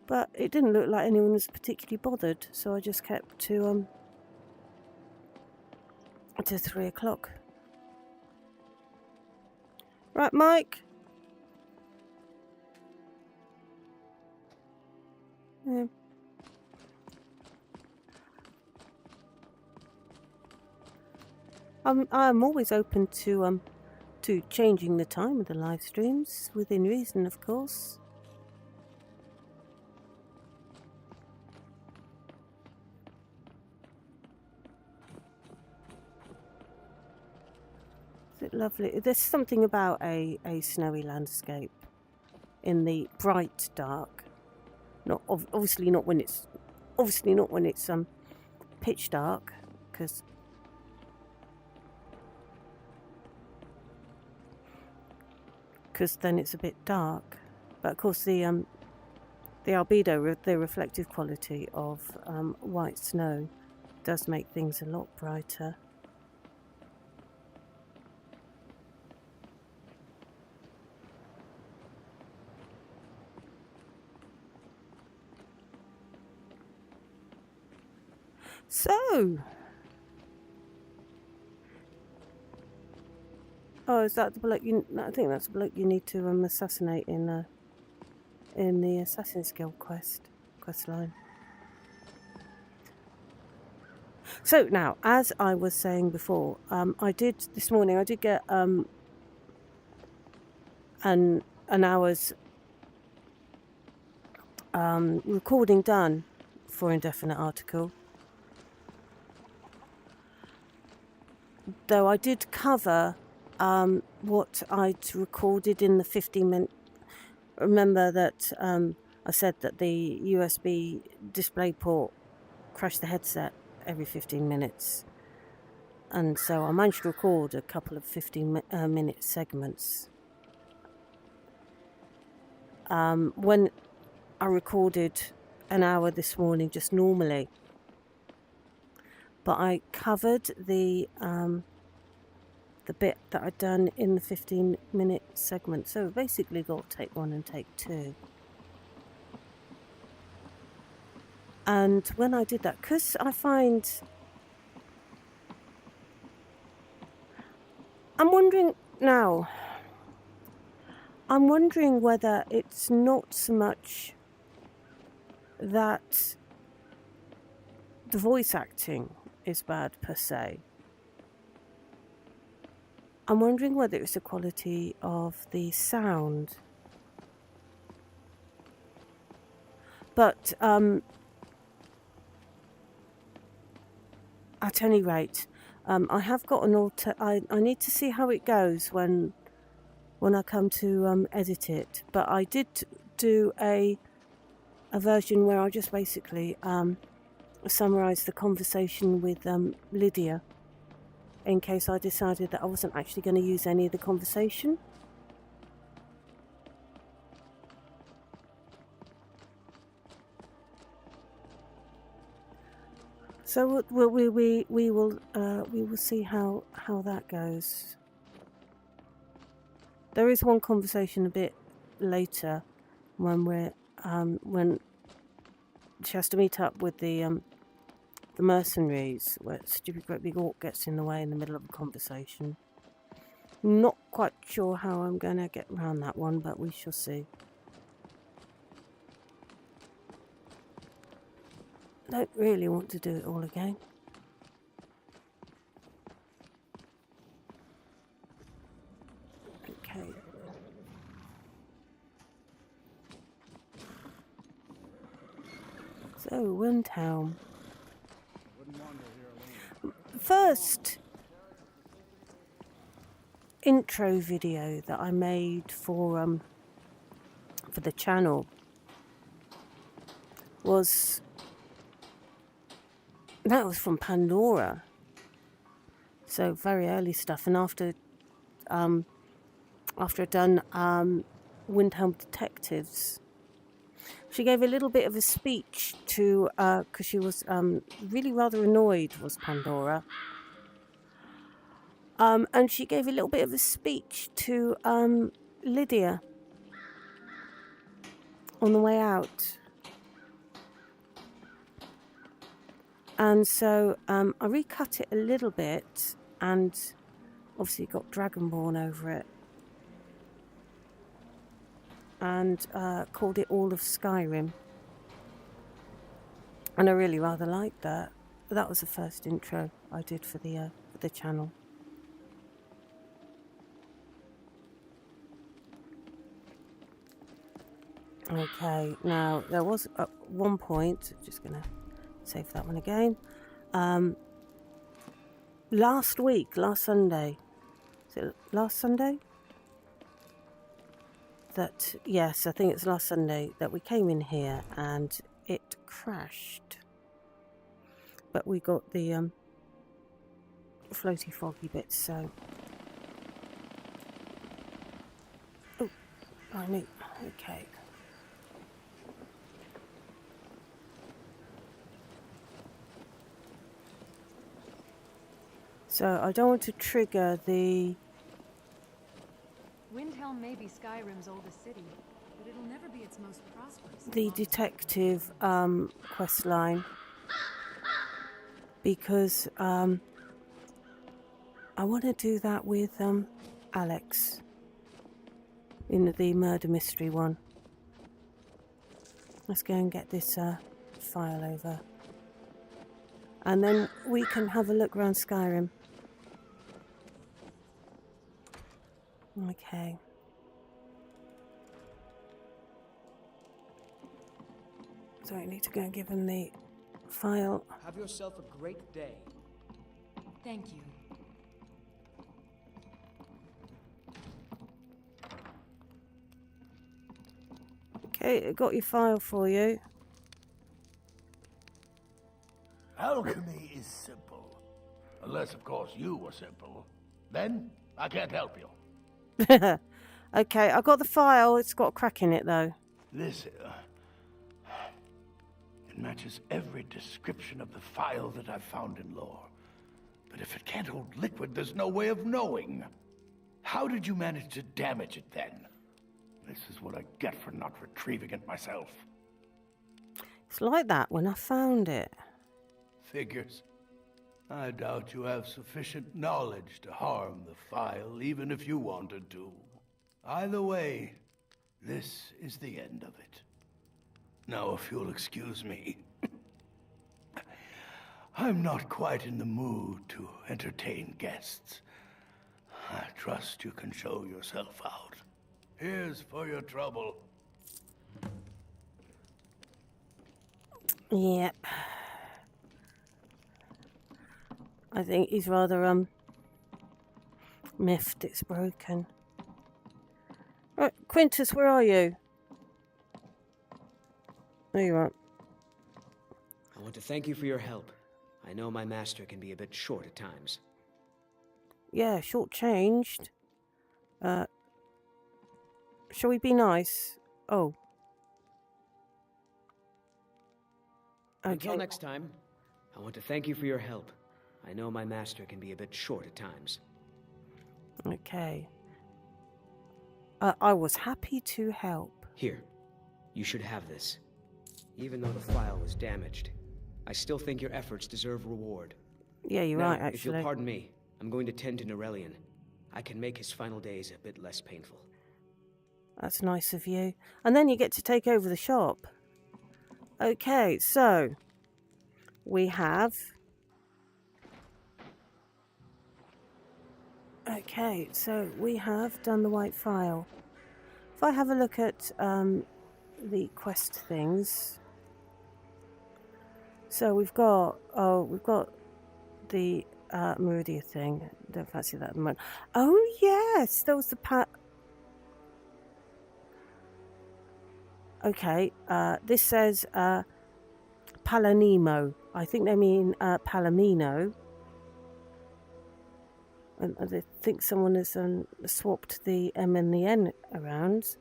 But it didn't look like anyone was particularly bothered, so I just kept to 3 o'clock. Right, Mike? Yeah. I'm always open to changing the time of the live streams, within reason, of course. Is it lovely? There's something about a snowy landscape in the bright dark. Not obviously not when it's pitch dark, because then it's a bit dark. But of course the albedo, the reflective quality of white snow, does make things a lot brighter. So, oh, is that the bloke I think that's the bloke you need to assassinate in the Assassin's Guild quest line. So now, as I was saying before, this morning I did get an hour's recording done for Indefinite Article. Though I did cover what I'd recorded in the 15-minute... Remember that I said that the USB display port crashed the headset every 15 minutes. And so I managed to record a couple of 15-minute segments. When I recorded an hour this morning just normally, but I covered the bit that I'd done in the 15-minute segment. So basically got take 1 and take 2. And when I did that, because I find... I'm wondering whether it's not so much that the voice acting is bad per se. I'm wondering whether it's the quality of the sound. But at any rate, I have got an I need to see how it goes when I come to edit it. But I did do a a version where I just basically summarise the conversation with Lydia, in case I decided that I wasn't actually going to use any of the conversation. So we will see how that goes. There is one conversation a bit later when we're when she has to meet up with the mercenaries, where stupid great big orc gets in the way in the middle of a conversation. Not quite sure how I'm going to get around that one, but we shall see. Don't really want to do it all again. Okay. So, Windhelm. First intro video that I made for the channel was from Pandora, so very early stuff. And after I'd done Windhelm Detectives, she gave a little bit of a speech to because she was really rather annoyed, was Pandora, and she gave a little bit of a speech to Lydia on the way out. And so I recut it a little bit, and obviously got Dragonborn over it, and called it All of Skyrim. And I really rather liked that. That was the first intro I did for the channel. Okay, now there was at one point, just gonna save that one again. Last Sunday, is it last Sunday? That, yes, I think it's last Sunday that we came in here and it crashed. But we got the floaty foggy bits, so. Oh, I knew. Okay. So I don't want to trigger the... Windhelm may be Skyrim's oldest city, but it'll never be its most prosperous. The detective quest line, because I want to do that with Alex in the murder mystery one. Let's go and get this file over, and then we can have a look around Skyrim. Okay. So I need to go and give him the file. Have yourself a great day. Thank you. Okay, I got your file for you. Alchemy is simple. Unless, of course, you were simple. Then, I can't help you. Okay, I got the file. It's got a crack in it, though. This, it matches every description of the file that I've found in lore. But if it can't hold liquid, there's no way of knowing. How did you manage to damage it, then? This is what I get for not retrieving it myself. It's like that when I found it. Figures. I doubt you have sufficient knowledge to harm the file, even if you wanted to. Either way, this is the end of it. Now, if you'll excuse me, I'm not quite in the mood to entertain guests. I trust you can show yourself out. Here's for your trouble. Yep. I think he's rather miffed it's broken. Right, Quintus, where are you? There you are. I want to thank you for your help. I know my master can be a bit short at times. Yeah, shortchanged. Shall we be nice? Oh. Okay. Until next time, I want to thank you for your help. I know my master can be a bit short at times. Okay. I was happy to help. Here, you should have this. Even though the file was damaged, I still think your efforts deserve reward. Yeah, you're Now, right, actually. if you'll pardon me, I'm going to tend to Norellian. I can make his final days a bit less painful. That's nice of you. And then you get to take over the shop. Okay, so we have... Okay, so we have done the White Phial. If I have a look at the quest things... So we've got the Meridia thing. Don't fancy that at the moment. Oh yes, there was the Okay, this says Palanimo. I think they mean Palomino. And I think someone has swapped the M and the N around.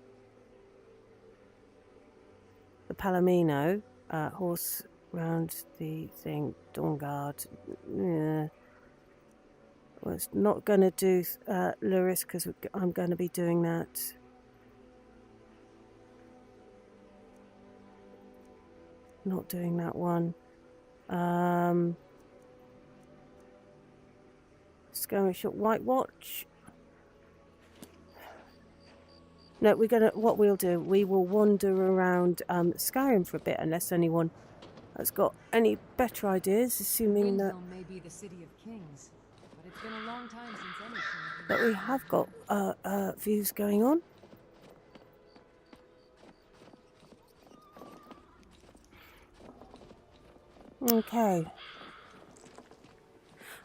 The Palomino horse round the thing. Dawnguard. Yeah. Well, it's not going to do Luris because I'm going to be doing that. Not doing that one. Skyrim shop White Watch. No, we're gonna. What we'll do, we will wander around Skyrim for a bit, unless anyone has got any better ideas. Assuming that. Windhelm may be the city of kings, but it's been a long time since any king. But we have got views going on. Okay.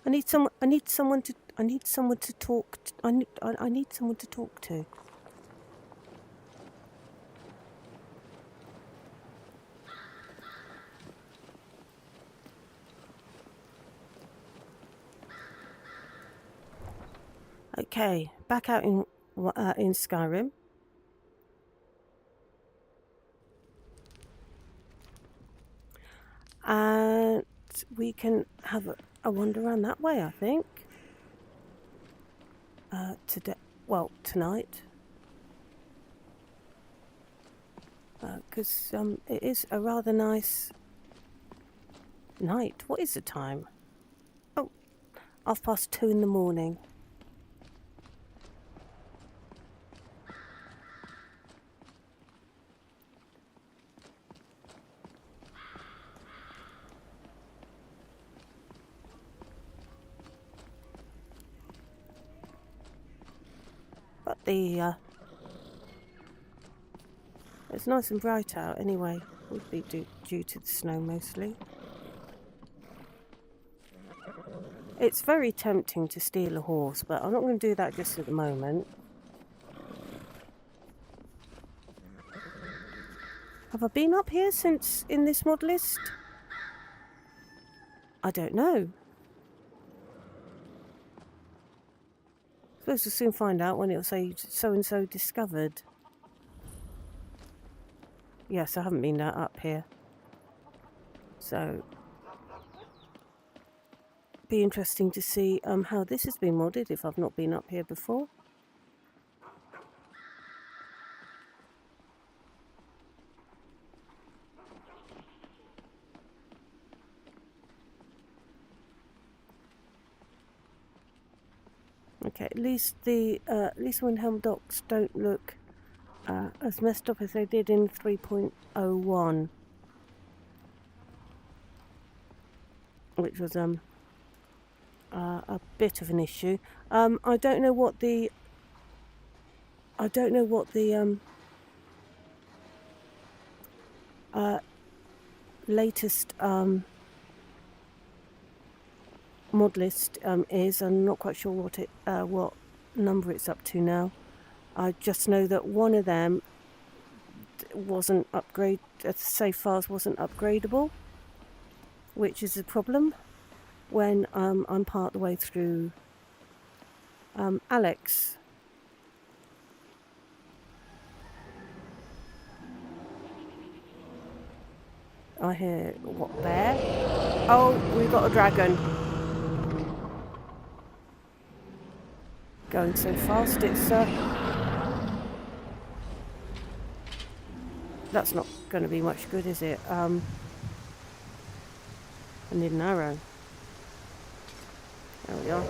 I need someone to talk to. Okay, back out in Skyrim. And we can have a wander around that way, I think. Tonight. Because it is a rather nice night. What is the time? Oh, 2:30 in the morning. But it's nice and bright out anyway. Would be due to the snow mostly. It's very tempting to steal a horse, but I'm not going to do that just at the moment. Have I been up here since in this mod list? I don't know. Suppose we'll soon find out when it'll say so-and-so discovered. Yes, I haven't been up here. So, be interesting to see how this has been modded if I've not been up here before. Okay, at least the Windhelm docks don't look as messed up as they did in 3.01, which was a bit of an issue. I don't know what the latest mod list is. I'm not quite sure what number it's up to now. I just know that one of them wasn't save files wasn't upgradable, which is a problem when I'm part of the way through Alex. I hear what there? Oh, we've got a dragon. Going so fast, it's that's not going to be much good, is it? I need an arrow. There we are.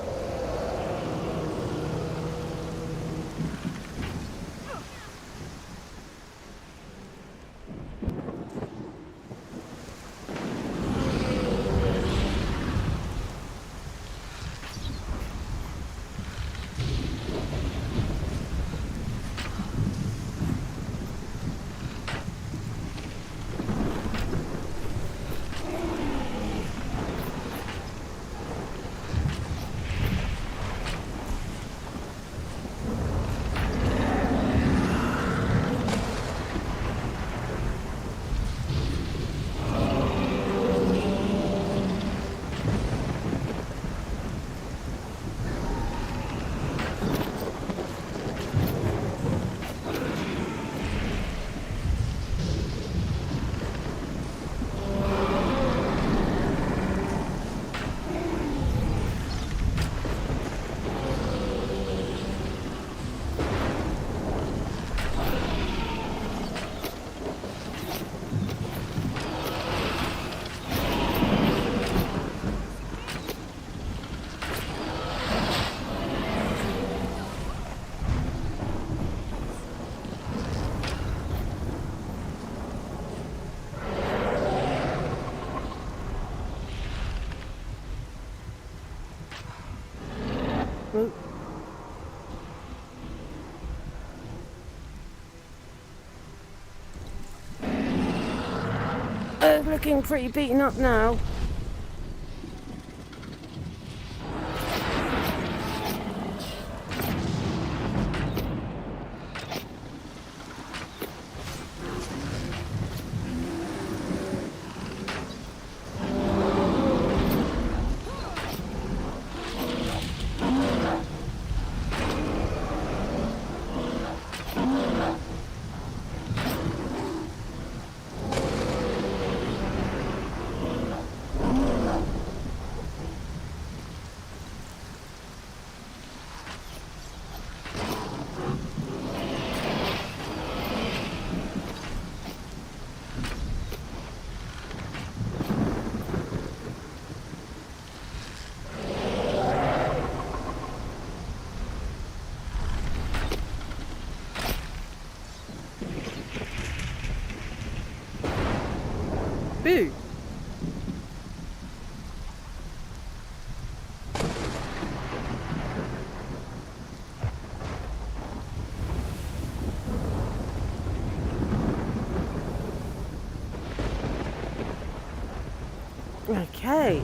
Looking pretty beaten up now. Boo! Okay.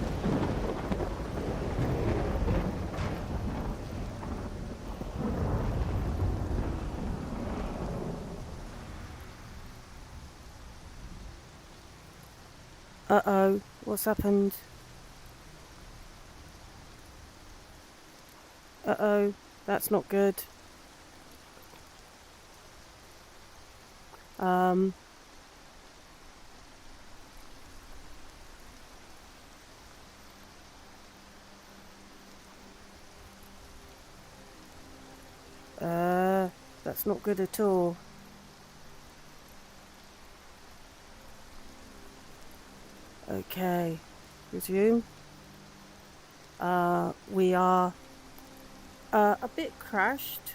Uh-oh, what's happened? Uh-oh, that's not good. That's not good at all. Okay, resume. We are a bit crashed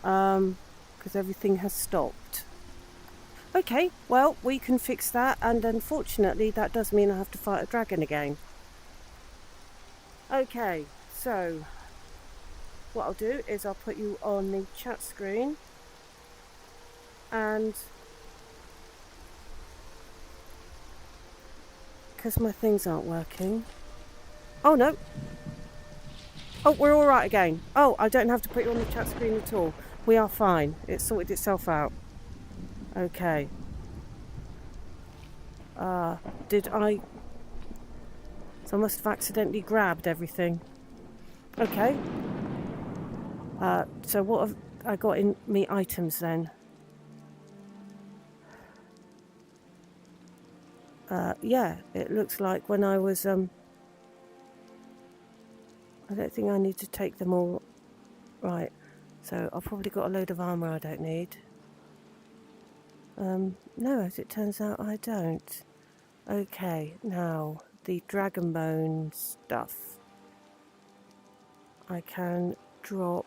because everything has stopped. Okay, well, we can fix that, and unfortunately that does mean I have to fight a dragon again. Okay, so what I'll do is I'll put you on the chat screen, and because my things aren't working. Oh no. Oh, we're all right again. Oh, I don't have to put you on the chat screen at all. We are fine. It sorted itself out. Okay. Did I... So I must have accidentally grabbed everything. Okay. So what have I got in me items then? Yeah, it looks like when I was... I don't think I need to take them all. Right. So I've probably got a load of armour I don't need. No, as it turns out I don't. Okay, now the dragon bone stuff. I can drop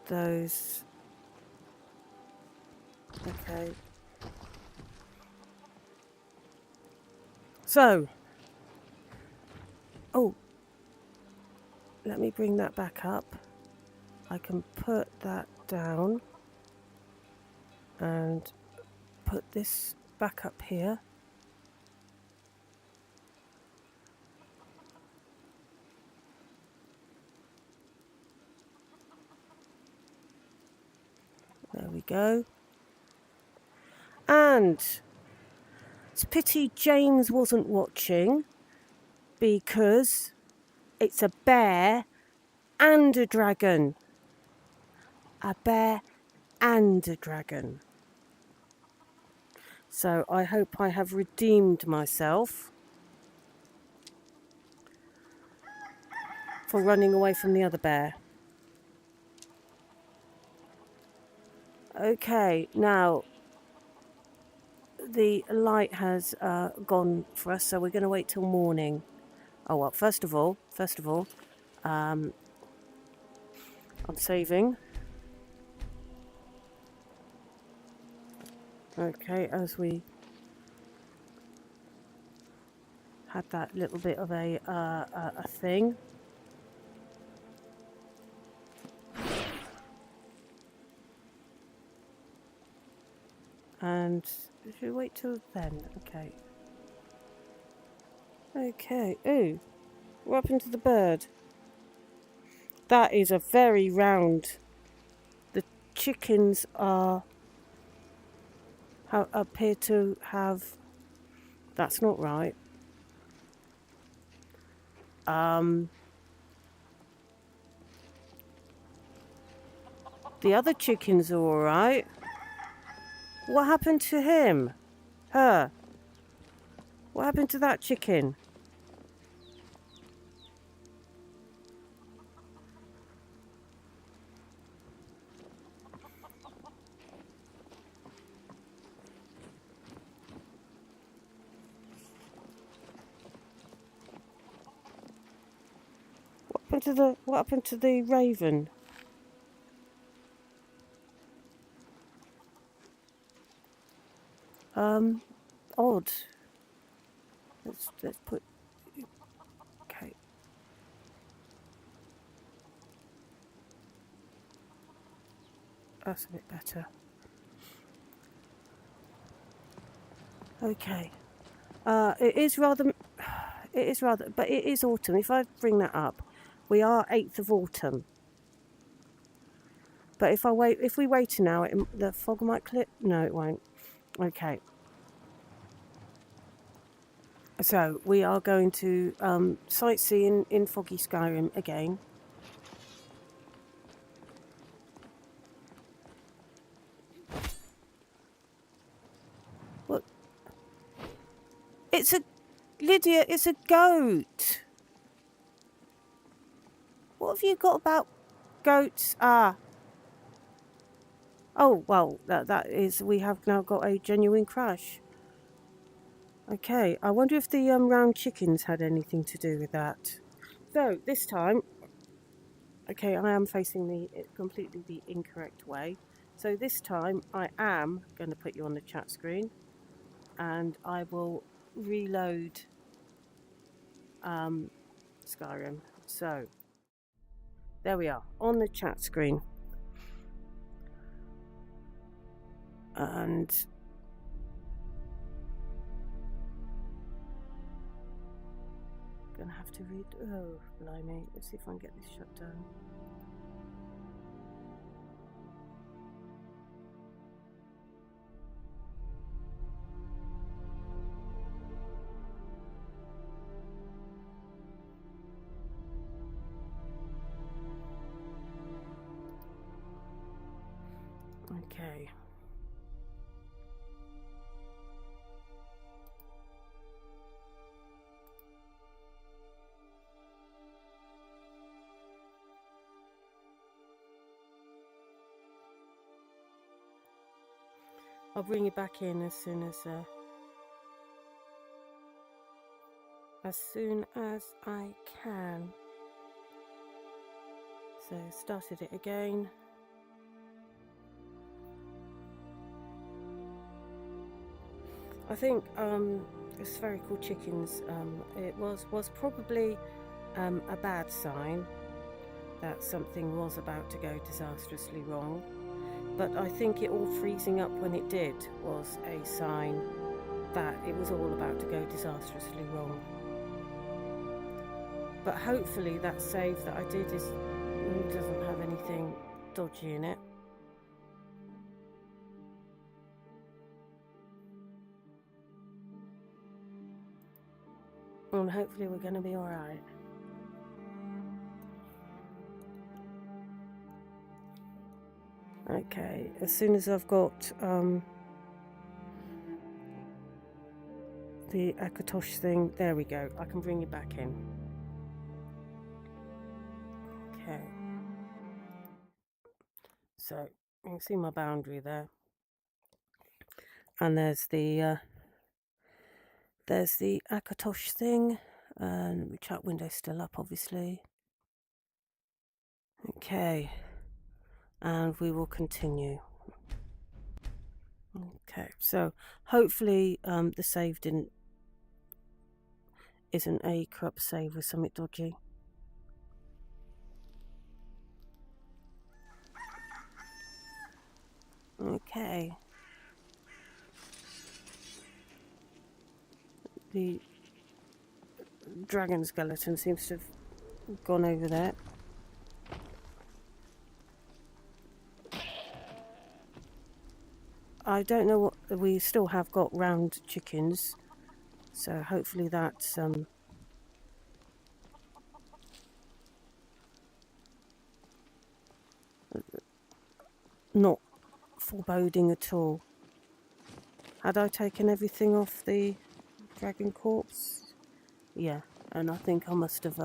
those. Okay. So. Oh. Let me bring that back up. I can put that down. And put this back up here. There we go. And it's a pity James wasn't watching because it's a bear and a dragon. A bear and a dragon. So I hope I have redeemed myself for running away from the other bear. Okay, now the light has gone for us, so we're going to wait till morning. Oh well, first of all, I'm saving. Okay, as we had that little bit of a thing. And should we wait till then? Okay. Okay. Ooh, what happened to the bird? That is a very round. The chickens appear to have. That's not right. The other chickens are all right. What happened to him? Her? What happened to that chicken? What happened to the raven? Odd. Let's put. Okay. That's a bit better. Okay. It is rather, but it is autumn. If I bring that up, we are 8th of autumn. But if we wait now, the fog might clear. No, it won't. Okay. So we are going to sightsee in foggy Skyrim again. What? It's a Lydia. It's a goat. What have you got about goats? Ah. Oh well, that is. We have now got a genuine crash. Okay, I wonder if the round chickens had anything to do with that. So, this time... Okay, I am facing completely the incorrect way. So this time, I am going to put you on the chat screen. And I will reload Skyrim. So, there we are, on the chat screen. And... gonna have to read. Oh, blimey. Let's see if I can get this shut down. Okay. I'll bring you back in as soon as I can. So started it again. I think it's very called Chickens. It was probably a bad sign that something was about to go disastrously wrong. But I think it all freezing up when it did was a sign that it was all about to go disastrously wrong. But hopefully that save that I did doesn't have anything dodgy in it. And hopefully we're going to be alright. Okay, as soon as I've got the Akatosh thing, there we go, I can bring you back in. Okay. So, you can see my boundary there. And there's the Akatosh thing. And chat window's still up, obviously. Okay. And we will continue. Okay, so hopefully the save isn't a corrupt save with something dodgy. Okay. The dragon skeleton seems to have gone over there. I don't know what we still have got round chickens, so hopefully that's not foreboding at all. Had I taken everything off the dragon corpse? Yeah, and I think I must have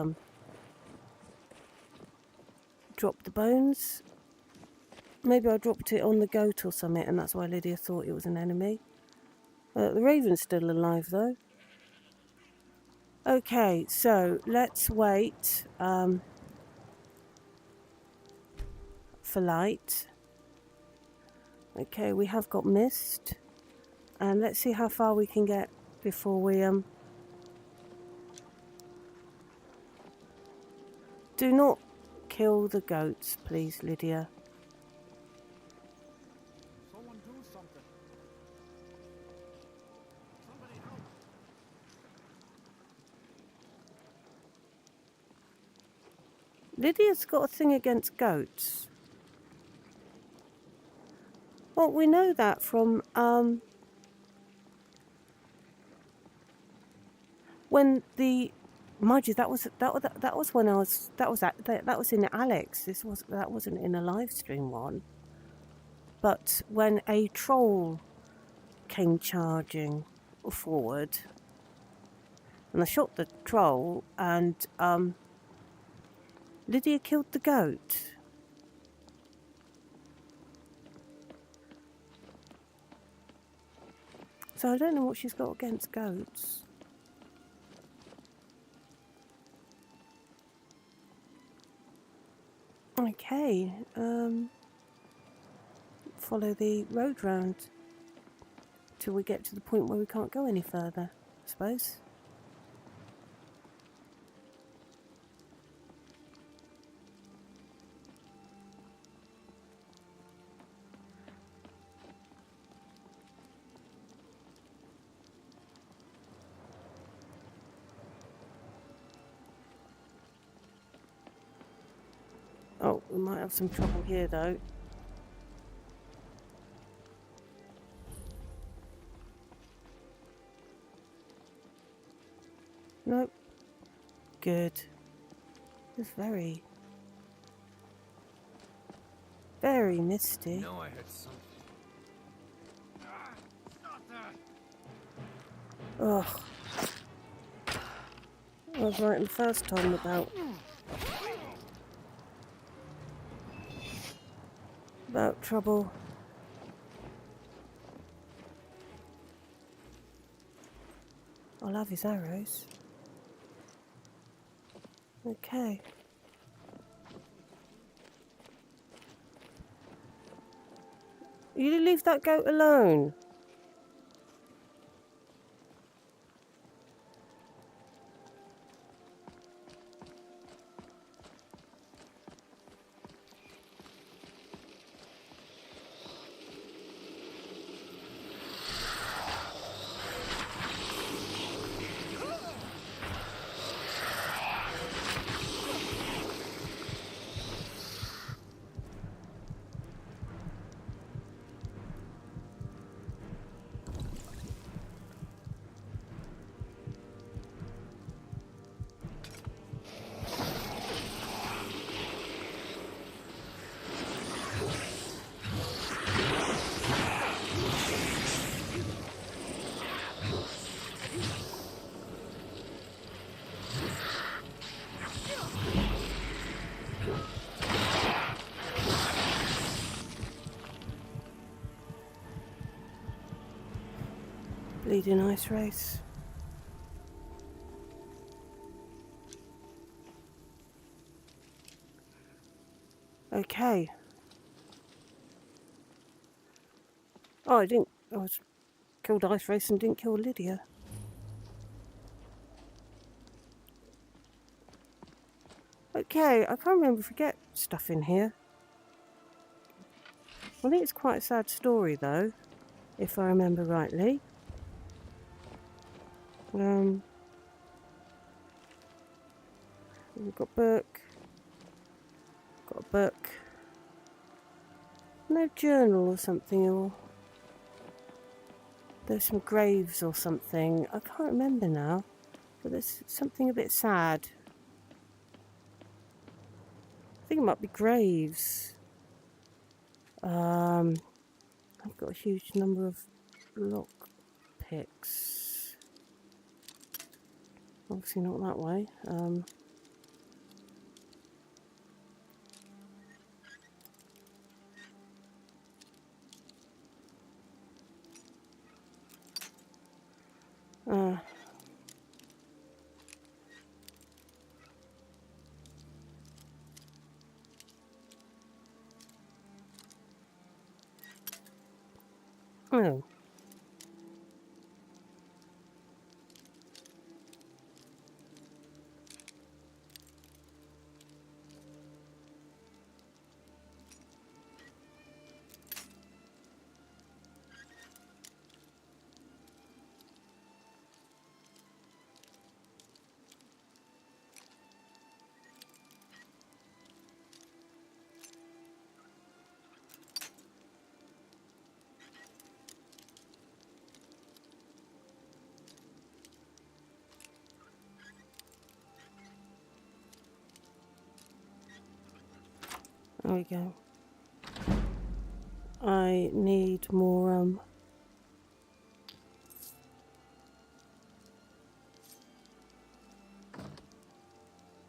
dropped the bones. Maybe I dropped it on the goat or something, and that's why Lydia thought it was an enemy. The raven's still alive, though. Okay, so let's wait for light. Okay, we have got mist. And let's see how far we can get before we Do not kill the goats, please, Lydia. Someone do something. Somebody help. Lydia's got a thing against goats. Well, we know that from when the, mind you, that was when I was that was in Alex. That wasn't in a live stream one. But when a troll came charging forward, and I shot the troll, and Lydia killed the goat. So I don't know what she's got against goats. Okay, follow the road round till we get to the point where we can't go any further, I suppose. Oh, we might have some trouble here though. Nope. Good. It's very very misty. No, I heard something. Ugh. I was right the first time about trouble. I'll have his arrows. Okay. You leave that goat alone. Bleeding ice race. Okay. Oh, I was killed ice race and didn't kill Lydia. Okay, I can't remember if we get stuff in here. I think it's quite a sad story though, if I remember rightly. We've got book. Got a book. No journal or something, or there's some graves or something. I can't remember now, but there's something a bit sad. I think it might be graves. I've got a huge number of lock picks. Obviously not that way. Oh. There we go. I need more,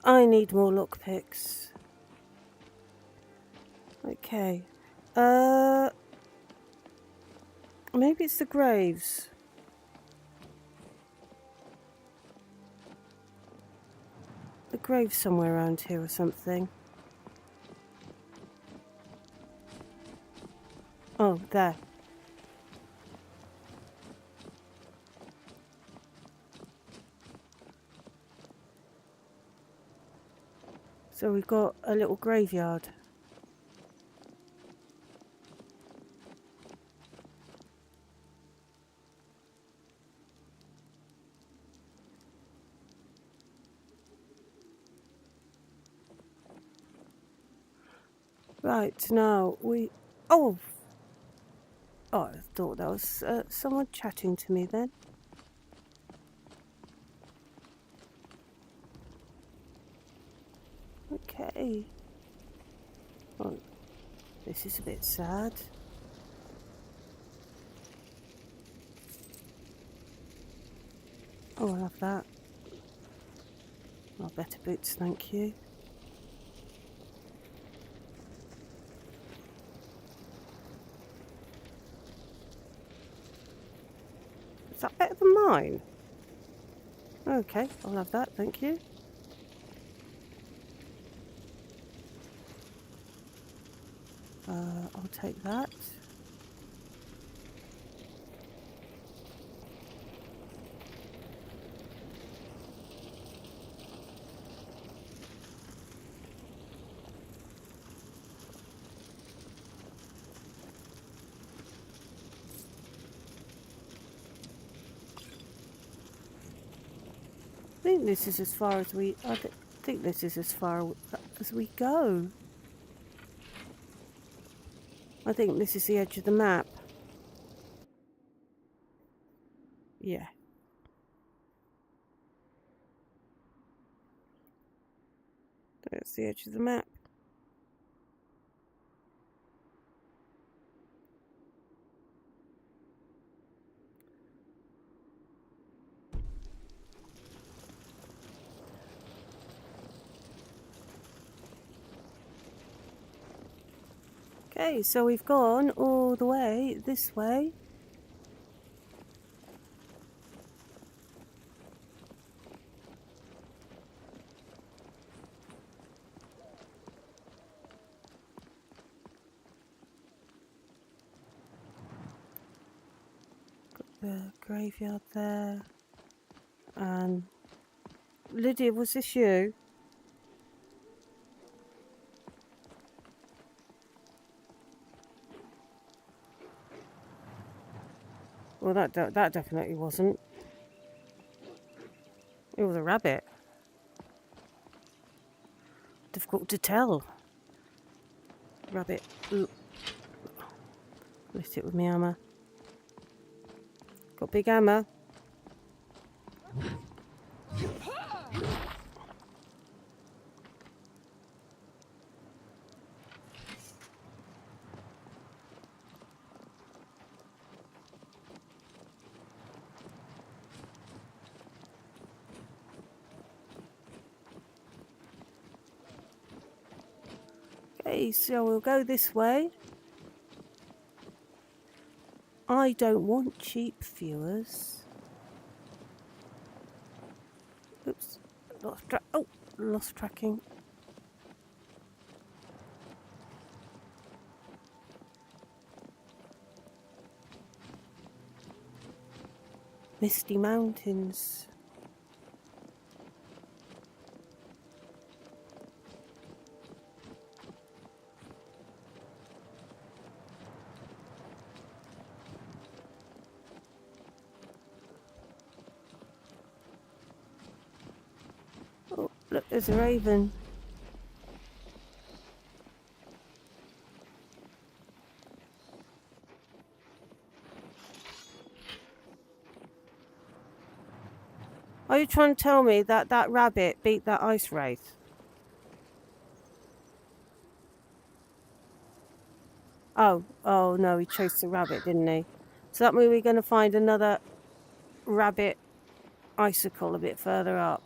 I need more lockpicks. Okay. Maybe it's the graves. The graves somewhere around here or something. Oh, there. So we've got a little graveyard. Right, now we... Oh! Oh, I thought that was someone chatting to me then. Okay. Oh, This is a bit sad. Oh, I'll have that. Oh, better boots, thank you. Is that better than mine? Okay, I'll have that, thank you. I'll take that. I think this is as far as we. I think this is as far as we go. I think this is the edge of the map. Yeah. That's the edge of the map. Okay, so we've gone all the way this way. Got the graveyard there. And Lydia, was this you? Well, that definitely wasn't. It was a rabbit. Difficult to tell. Rabbit. Ooh. Lift it with my hammer. Got big hammer. Okay, so we'll go this way. I don't want cheap viewers. Oops, lost tracking. Misty Mountains. Oh, look, there's a raven. Are you trying to tell me that that rabbit beat that ice wraith? Oh no, he chased the rabbit, didn't he? So that means we're going to find another rabbit icicle a bit further up.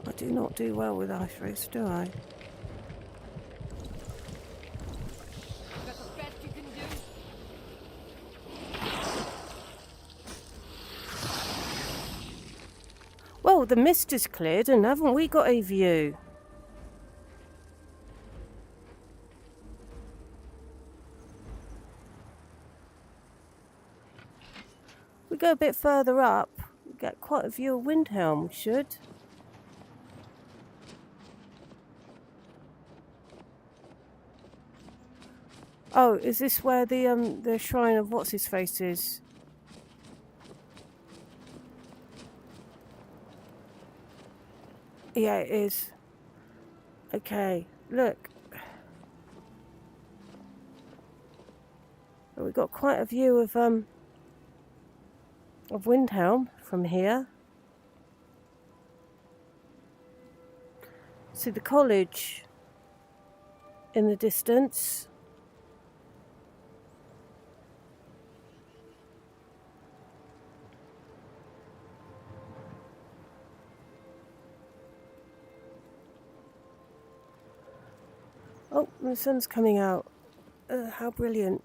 I do not do well with ice wraiths, do I? That's the best you can do. Well, the mist is cleared, and haven't we got a view? We go a bit further up, we get quite a view of Windhelm, we should. Oh, is this where the shrine of what's his face is? Yeah, it is. Okay, look. We've got quite a view of Windhelm from here. See the college in the distance. Oh, the sun's coming out. How brilliant.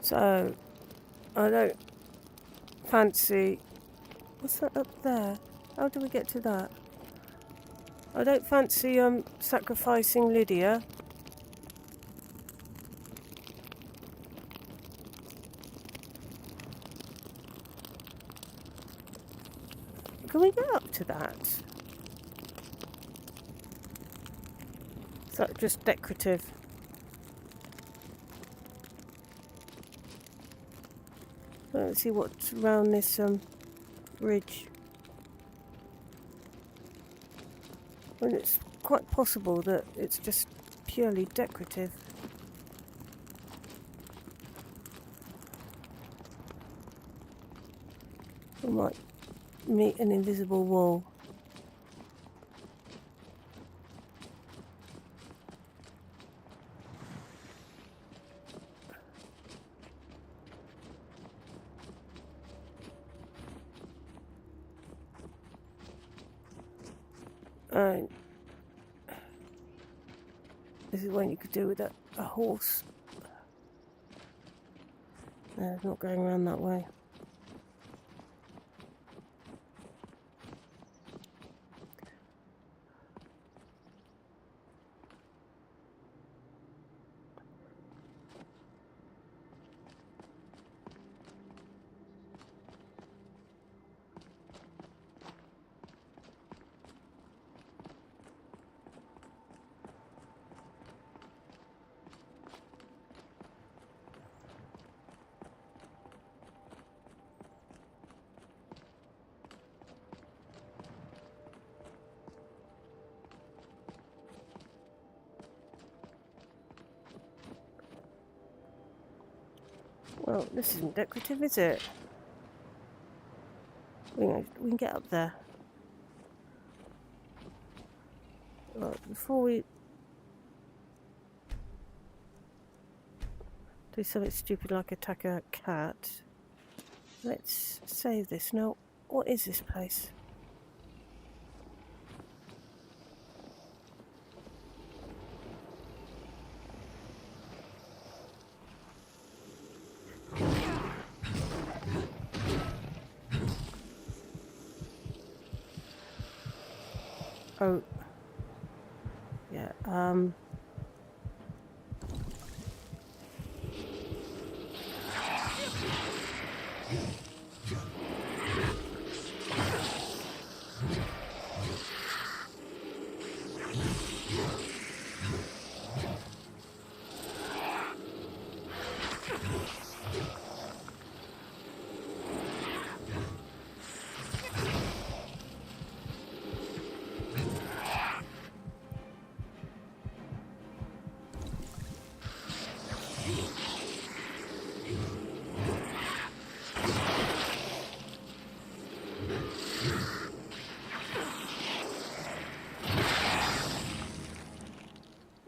So, I don't fancy... What's that up there? How do we get to that? I don't fancy sacrificing Lydia. Can we get up to that? Is that just decorative? Let's see what's around this ridge. And it's quite possible that it's just purely decorative. We might meet an invisible wall. This is one you could do with a horse. No, it's not going around that way. Well, this isn't decorative, is it? We can get up there. Well, before we do something stupid like attack a cat, let's save this. Now, what is this place? Oh, yeah,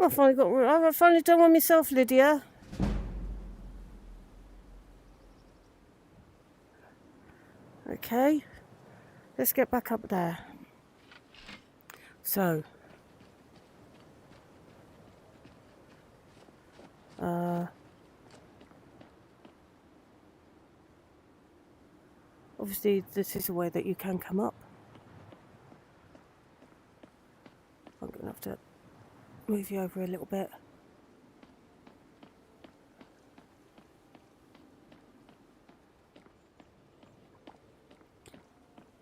I've finally done one myself, Lydia. Okay, let's get back up there. So, obviously this is a way that you can come up. I'm going to have to move you over a little bit.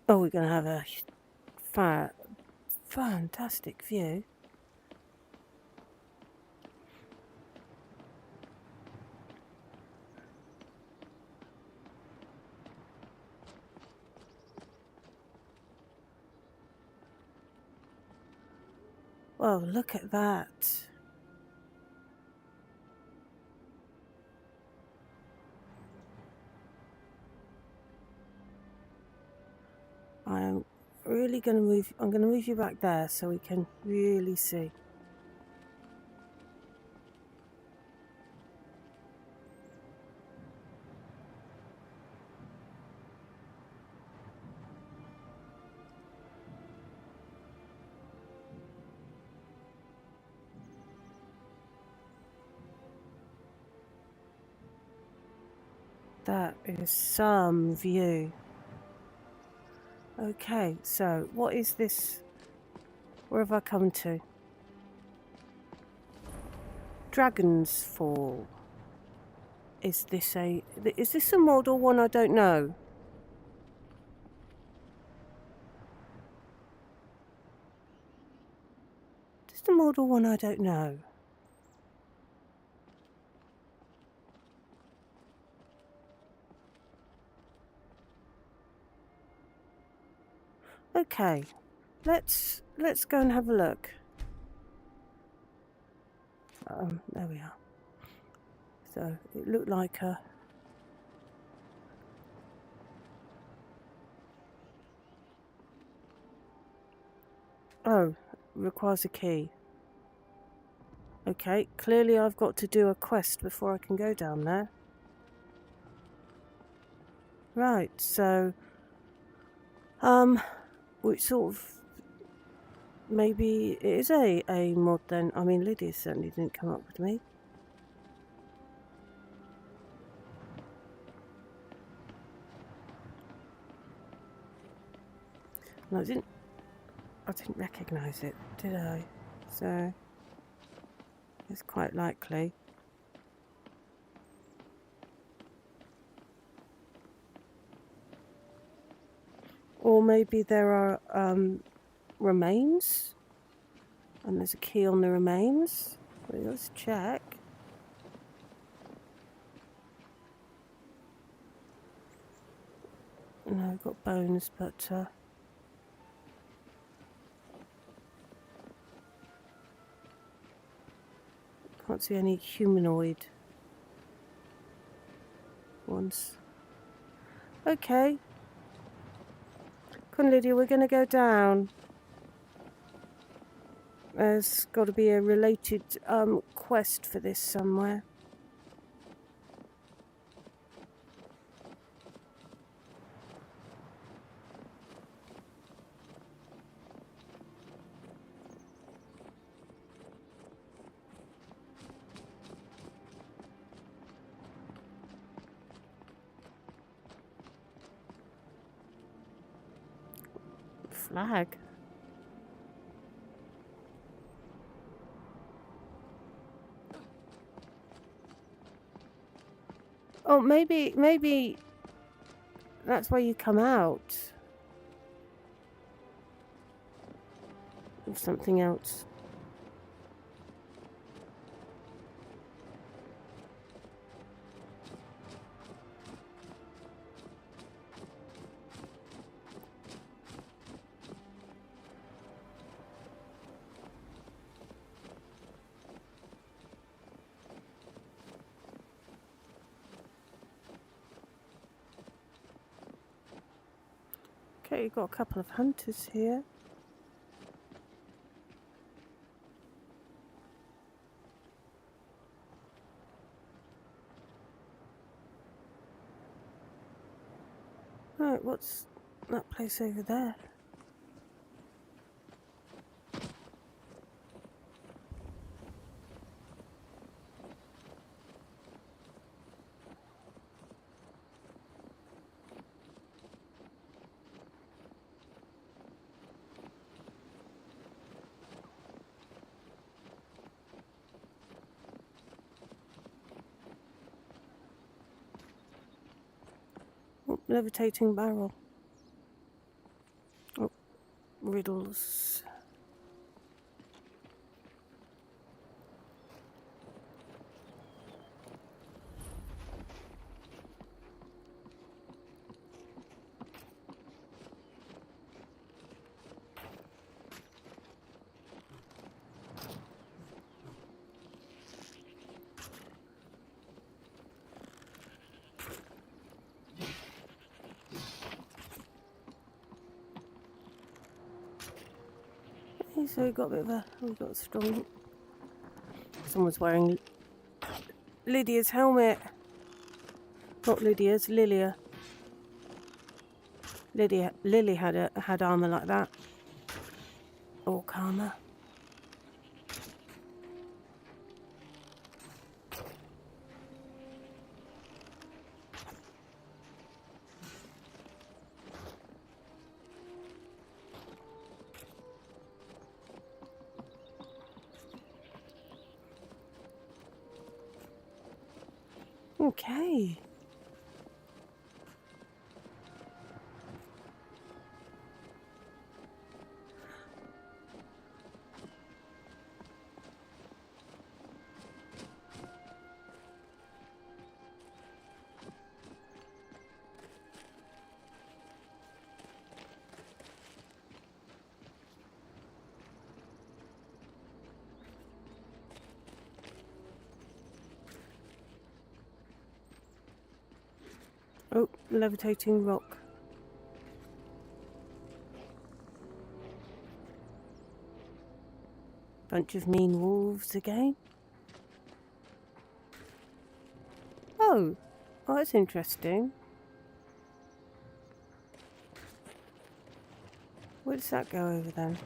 Oh, we're going to have a fantastic view. Oh, look at that. I'm really going to move. I'm going to move you back there so we can really see. That is some view. Okay, so what is this? Where have I come to? Dragon's Fall. Is this a mod or one I don't know? Is this a mod or one I don't know? Okay, let's go and have a look. There we are. So it looked like a. Oh, requires a key. Okay, clearly I've got to do a quest before I can go down there. Right, so which sort of, maybe it is a mod then. I mean, Lydia certainly didn't come up with me. No, I didn't recognise it, did I? So it's quite likely. Or maybe there are remains, and there's a key on the remains. Let's check. No, I've got bones, but can't see any humanoid ones. Okay. Come on, Lydia, we're going to go down. There's got to be a related quest for this somewhere. Flag. Oh, maybe that's where you come out of something else. Okay, you've got a couple of hunters here. Right, what's that place over there? Oh, levitating barrel. Oh, riddles. Okay, so we've got a bit of a... We've got a strong... Someone's wearing Lydia's helmet. Not Lydia's, Lillia. Lily had armour like that. Or armour. Okay. Oh, levitating rock. Bunch of mean wolves again. Oh, that's interesting. Where does that go over then?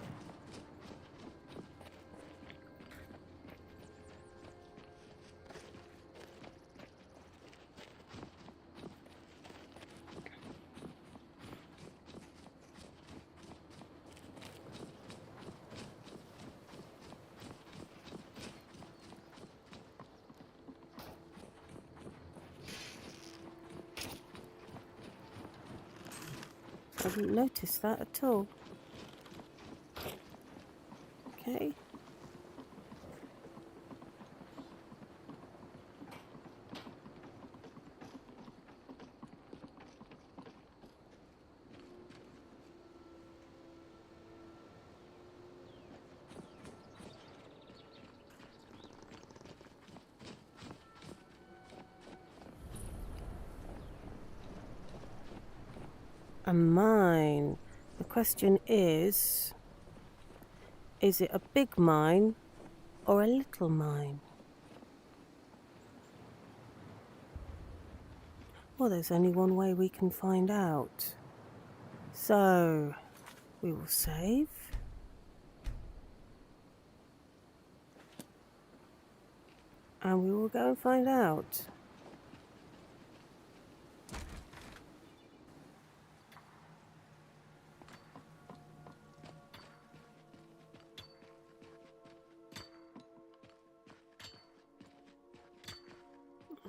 I didn't notice that at all. Okay. A mine. The question is it a big mine or a little mine? Well, there's only one way we can find out. So, we will save. And we will go and find out.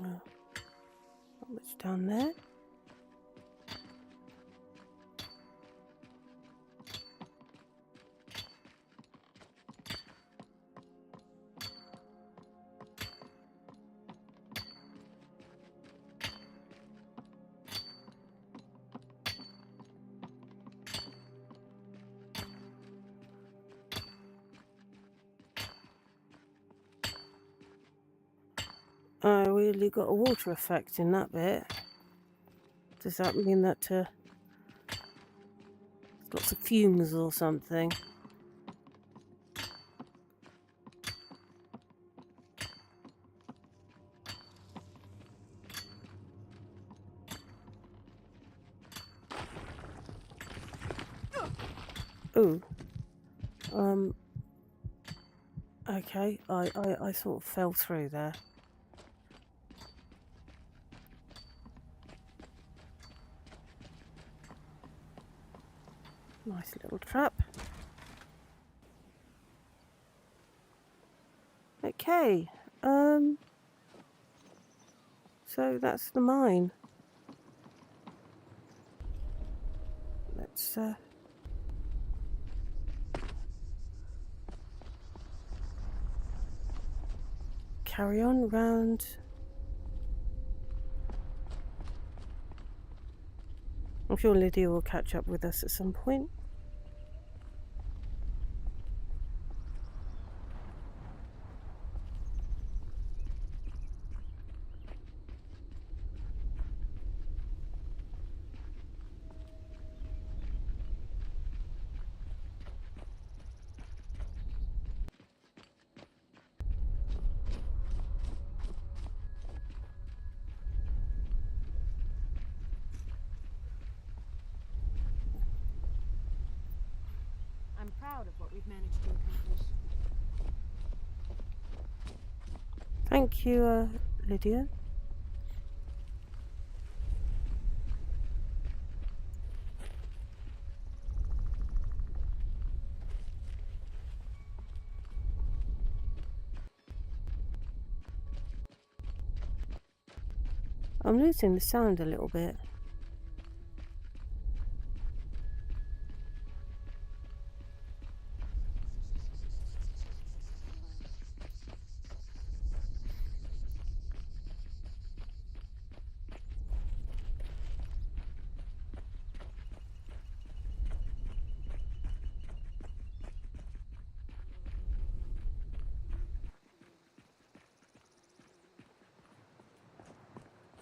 Not much down there. I really got a water effect in that bit. Does that mean that lots of fumes or something? Ooh. Okay, I sort of fell through there. Nice little trap. Okay, so that's the mine. Let's carry on round. I'm sure Lydia will catch up with us at some point. proud of what we've managed to accomplish. Thank you, Lydia. I'm losing the sound a little bit.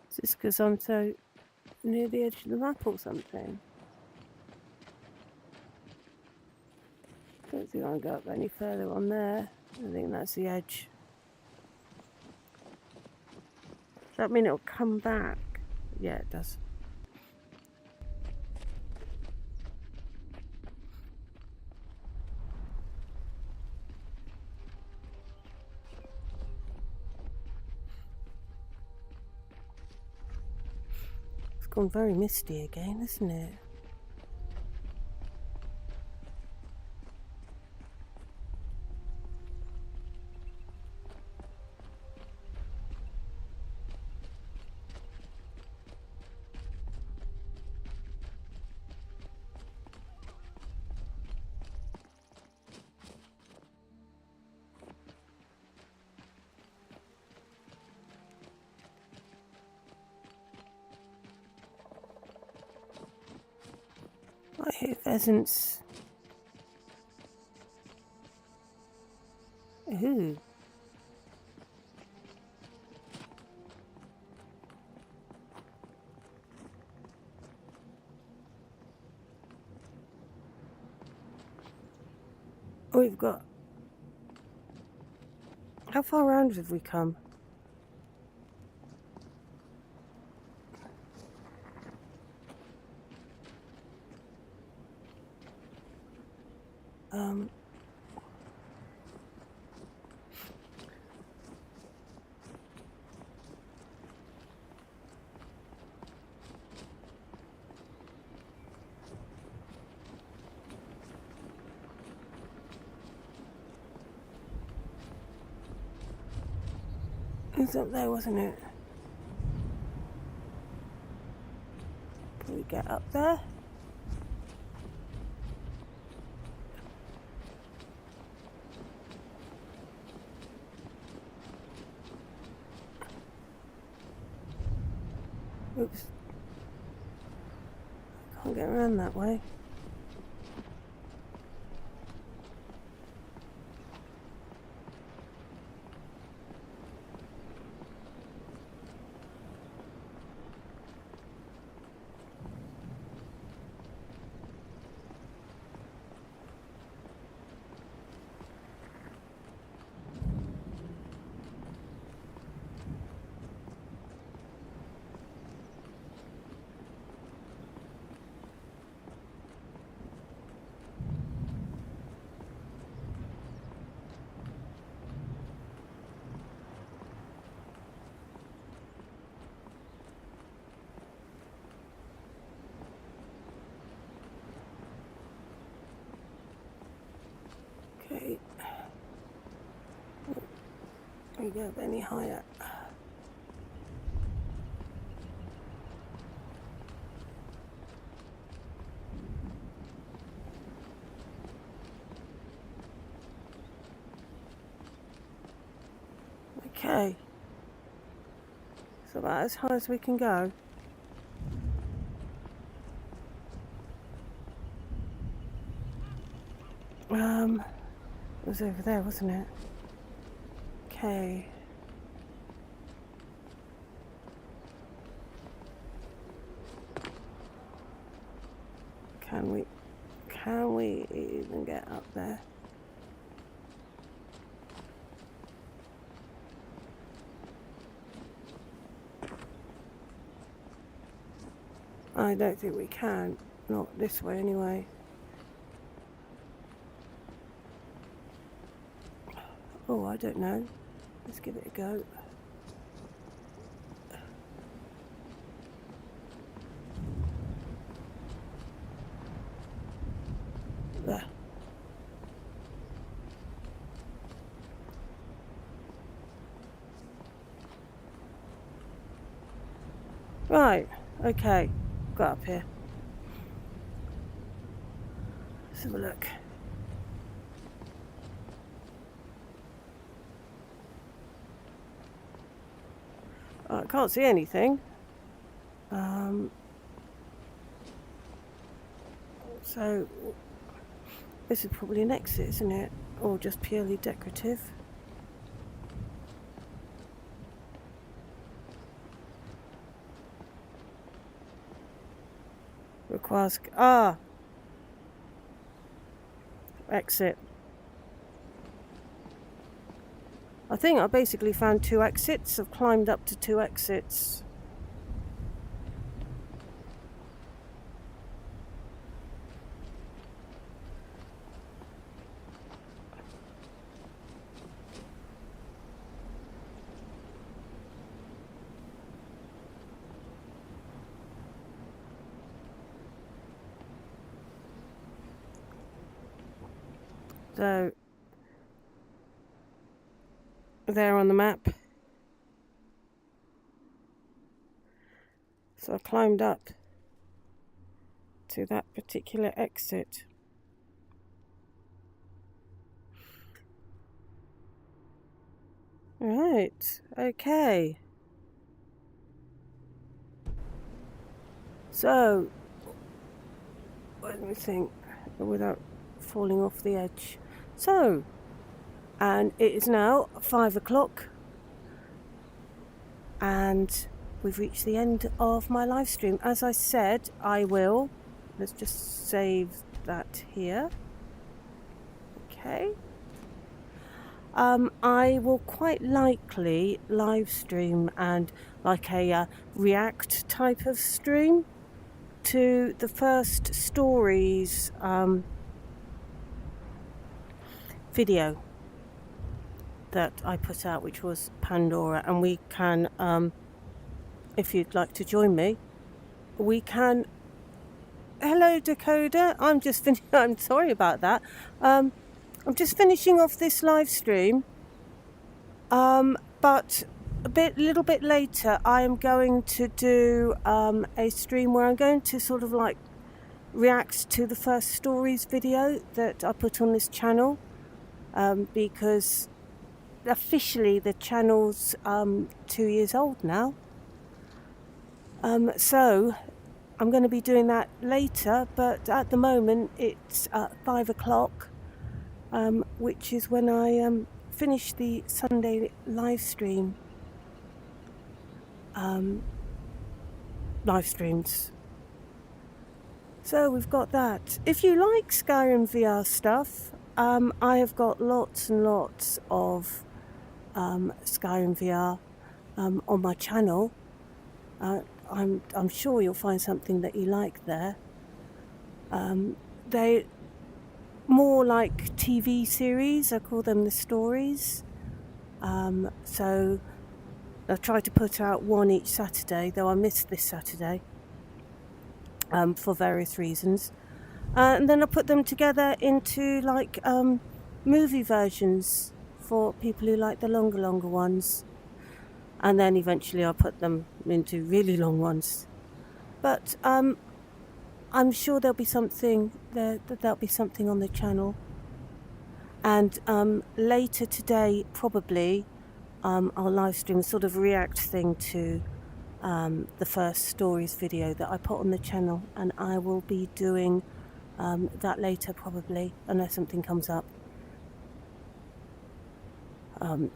Is this because I'm so near the edge of the map or something? Don't think I'll go up any further on there. I think that's the edge. Does that mean it'll come back? Yeah, it does. It's gone very misty again, isn't it? I hear pheasants. Ooh. We've got... How far around have we come? It was up there, wasn't it? Can we get up there? Oops. Can't get around that way. Okay. Can we go up any higher? Okay. So about as high as we can go. It was over there, wasn't it? Okay. Can we even get up there? I don't think we can. Not this way anyway. Oh, I don't know. Let's give it a go. There. Right, okay, got up here. Let's have a look. I can't see anything. So this is probably an exit, isn't it? Or just purely decorative. Requires exit. I think I basically found 2 exits. I've climbed up to 2 exits. So there on the map. So I climbed up to that particular exit. Right, okay. So, let me think without falling off the edge. So, and it is now 5 o'clock, and we've reached the end of my live stream. As I said, let's just save that here. Okay. I will quite likely live stream and like a react type of stream to the first stories video that I put out, which was Pandora, and we can, if you'd like to join me, we can. Hello, Dakota. I'm sorry about that. I'm just finishing off this live stream, but little bit later, I am going to do a stream where I'm going to sort of like react to the first stories video that I put on this channel, because officially the channel's 2 years old now. So I'm going to be doing that later, but at the moment it's 5 o'clock, which is when I finish the Sunday live stream. Live streams. So we've got that. If you like Skyrim VR stuff, I have got lots and lots of Skyrim VR on my channel. I'm sure you'll find something that you like there. They more like TV series. I call them the stories. So I've tried to put out one each Saturday, though I missed this Saturday for various reasons. And then I put them together into like movie versions for people who like the longer ones. And then eventually I'll put them into really long ones. But I'm sure there'll be something there'll be something on the channel. And later today, probably, I'll live stream a sort of react thing to the first stories video that I put on the channel, and I will be doing that later probably, unless something comes up.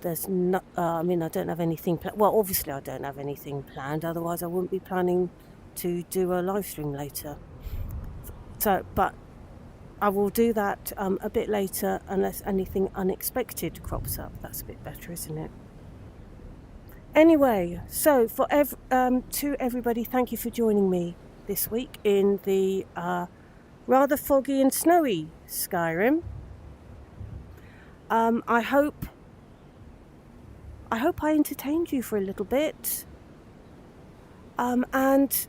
There's no, I mean, I don't have anything well, obviously I don't have anything planned, otherwise I wouldn't be planning to do a live stream later. So, but I will do that a bit later, unless anything unexpected crops up. That's a bit better, isn't it? Anyway, so to everybody, thank you for joining me this week in the rather foggy and snowy Skyrim. I hope I hope I entertained you for a little bit. And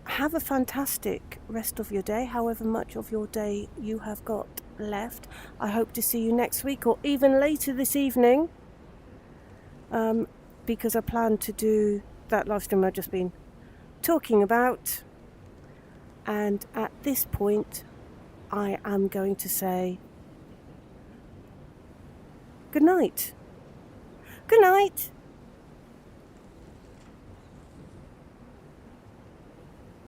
have a fantastic rest of your day, however much of your day you have got left. I hope to see you next week or even later this evening, because I plan to do that live stream I've just been talking about. And at this point, I am going to say good night. Good night.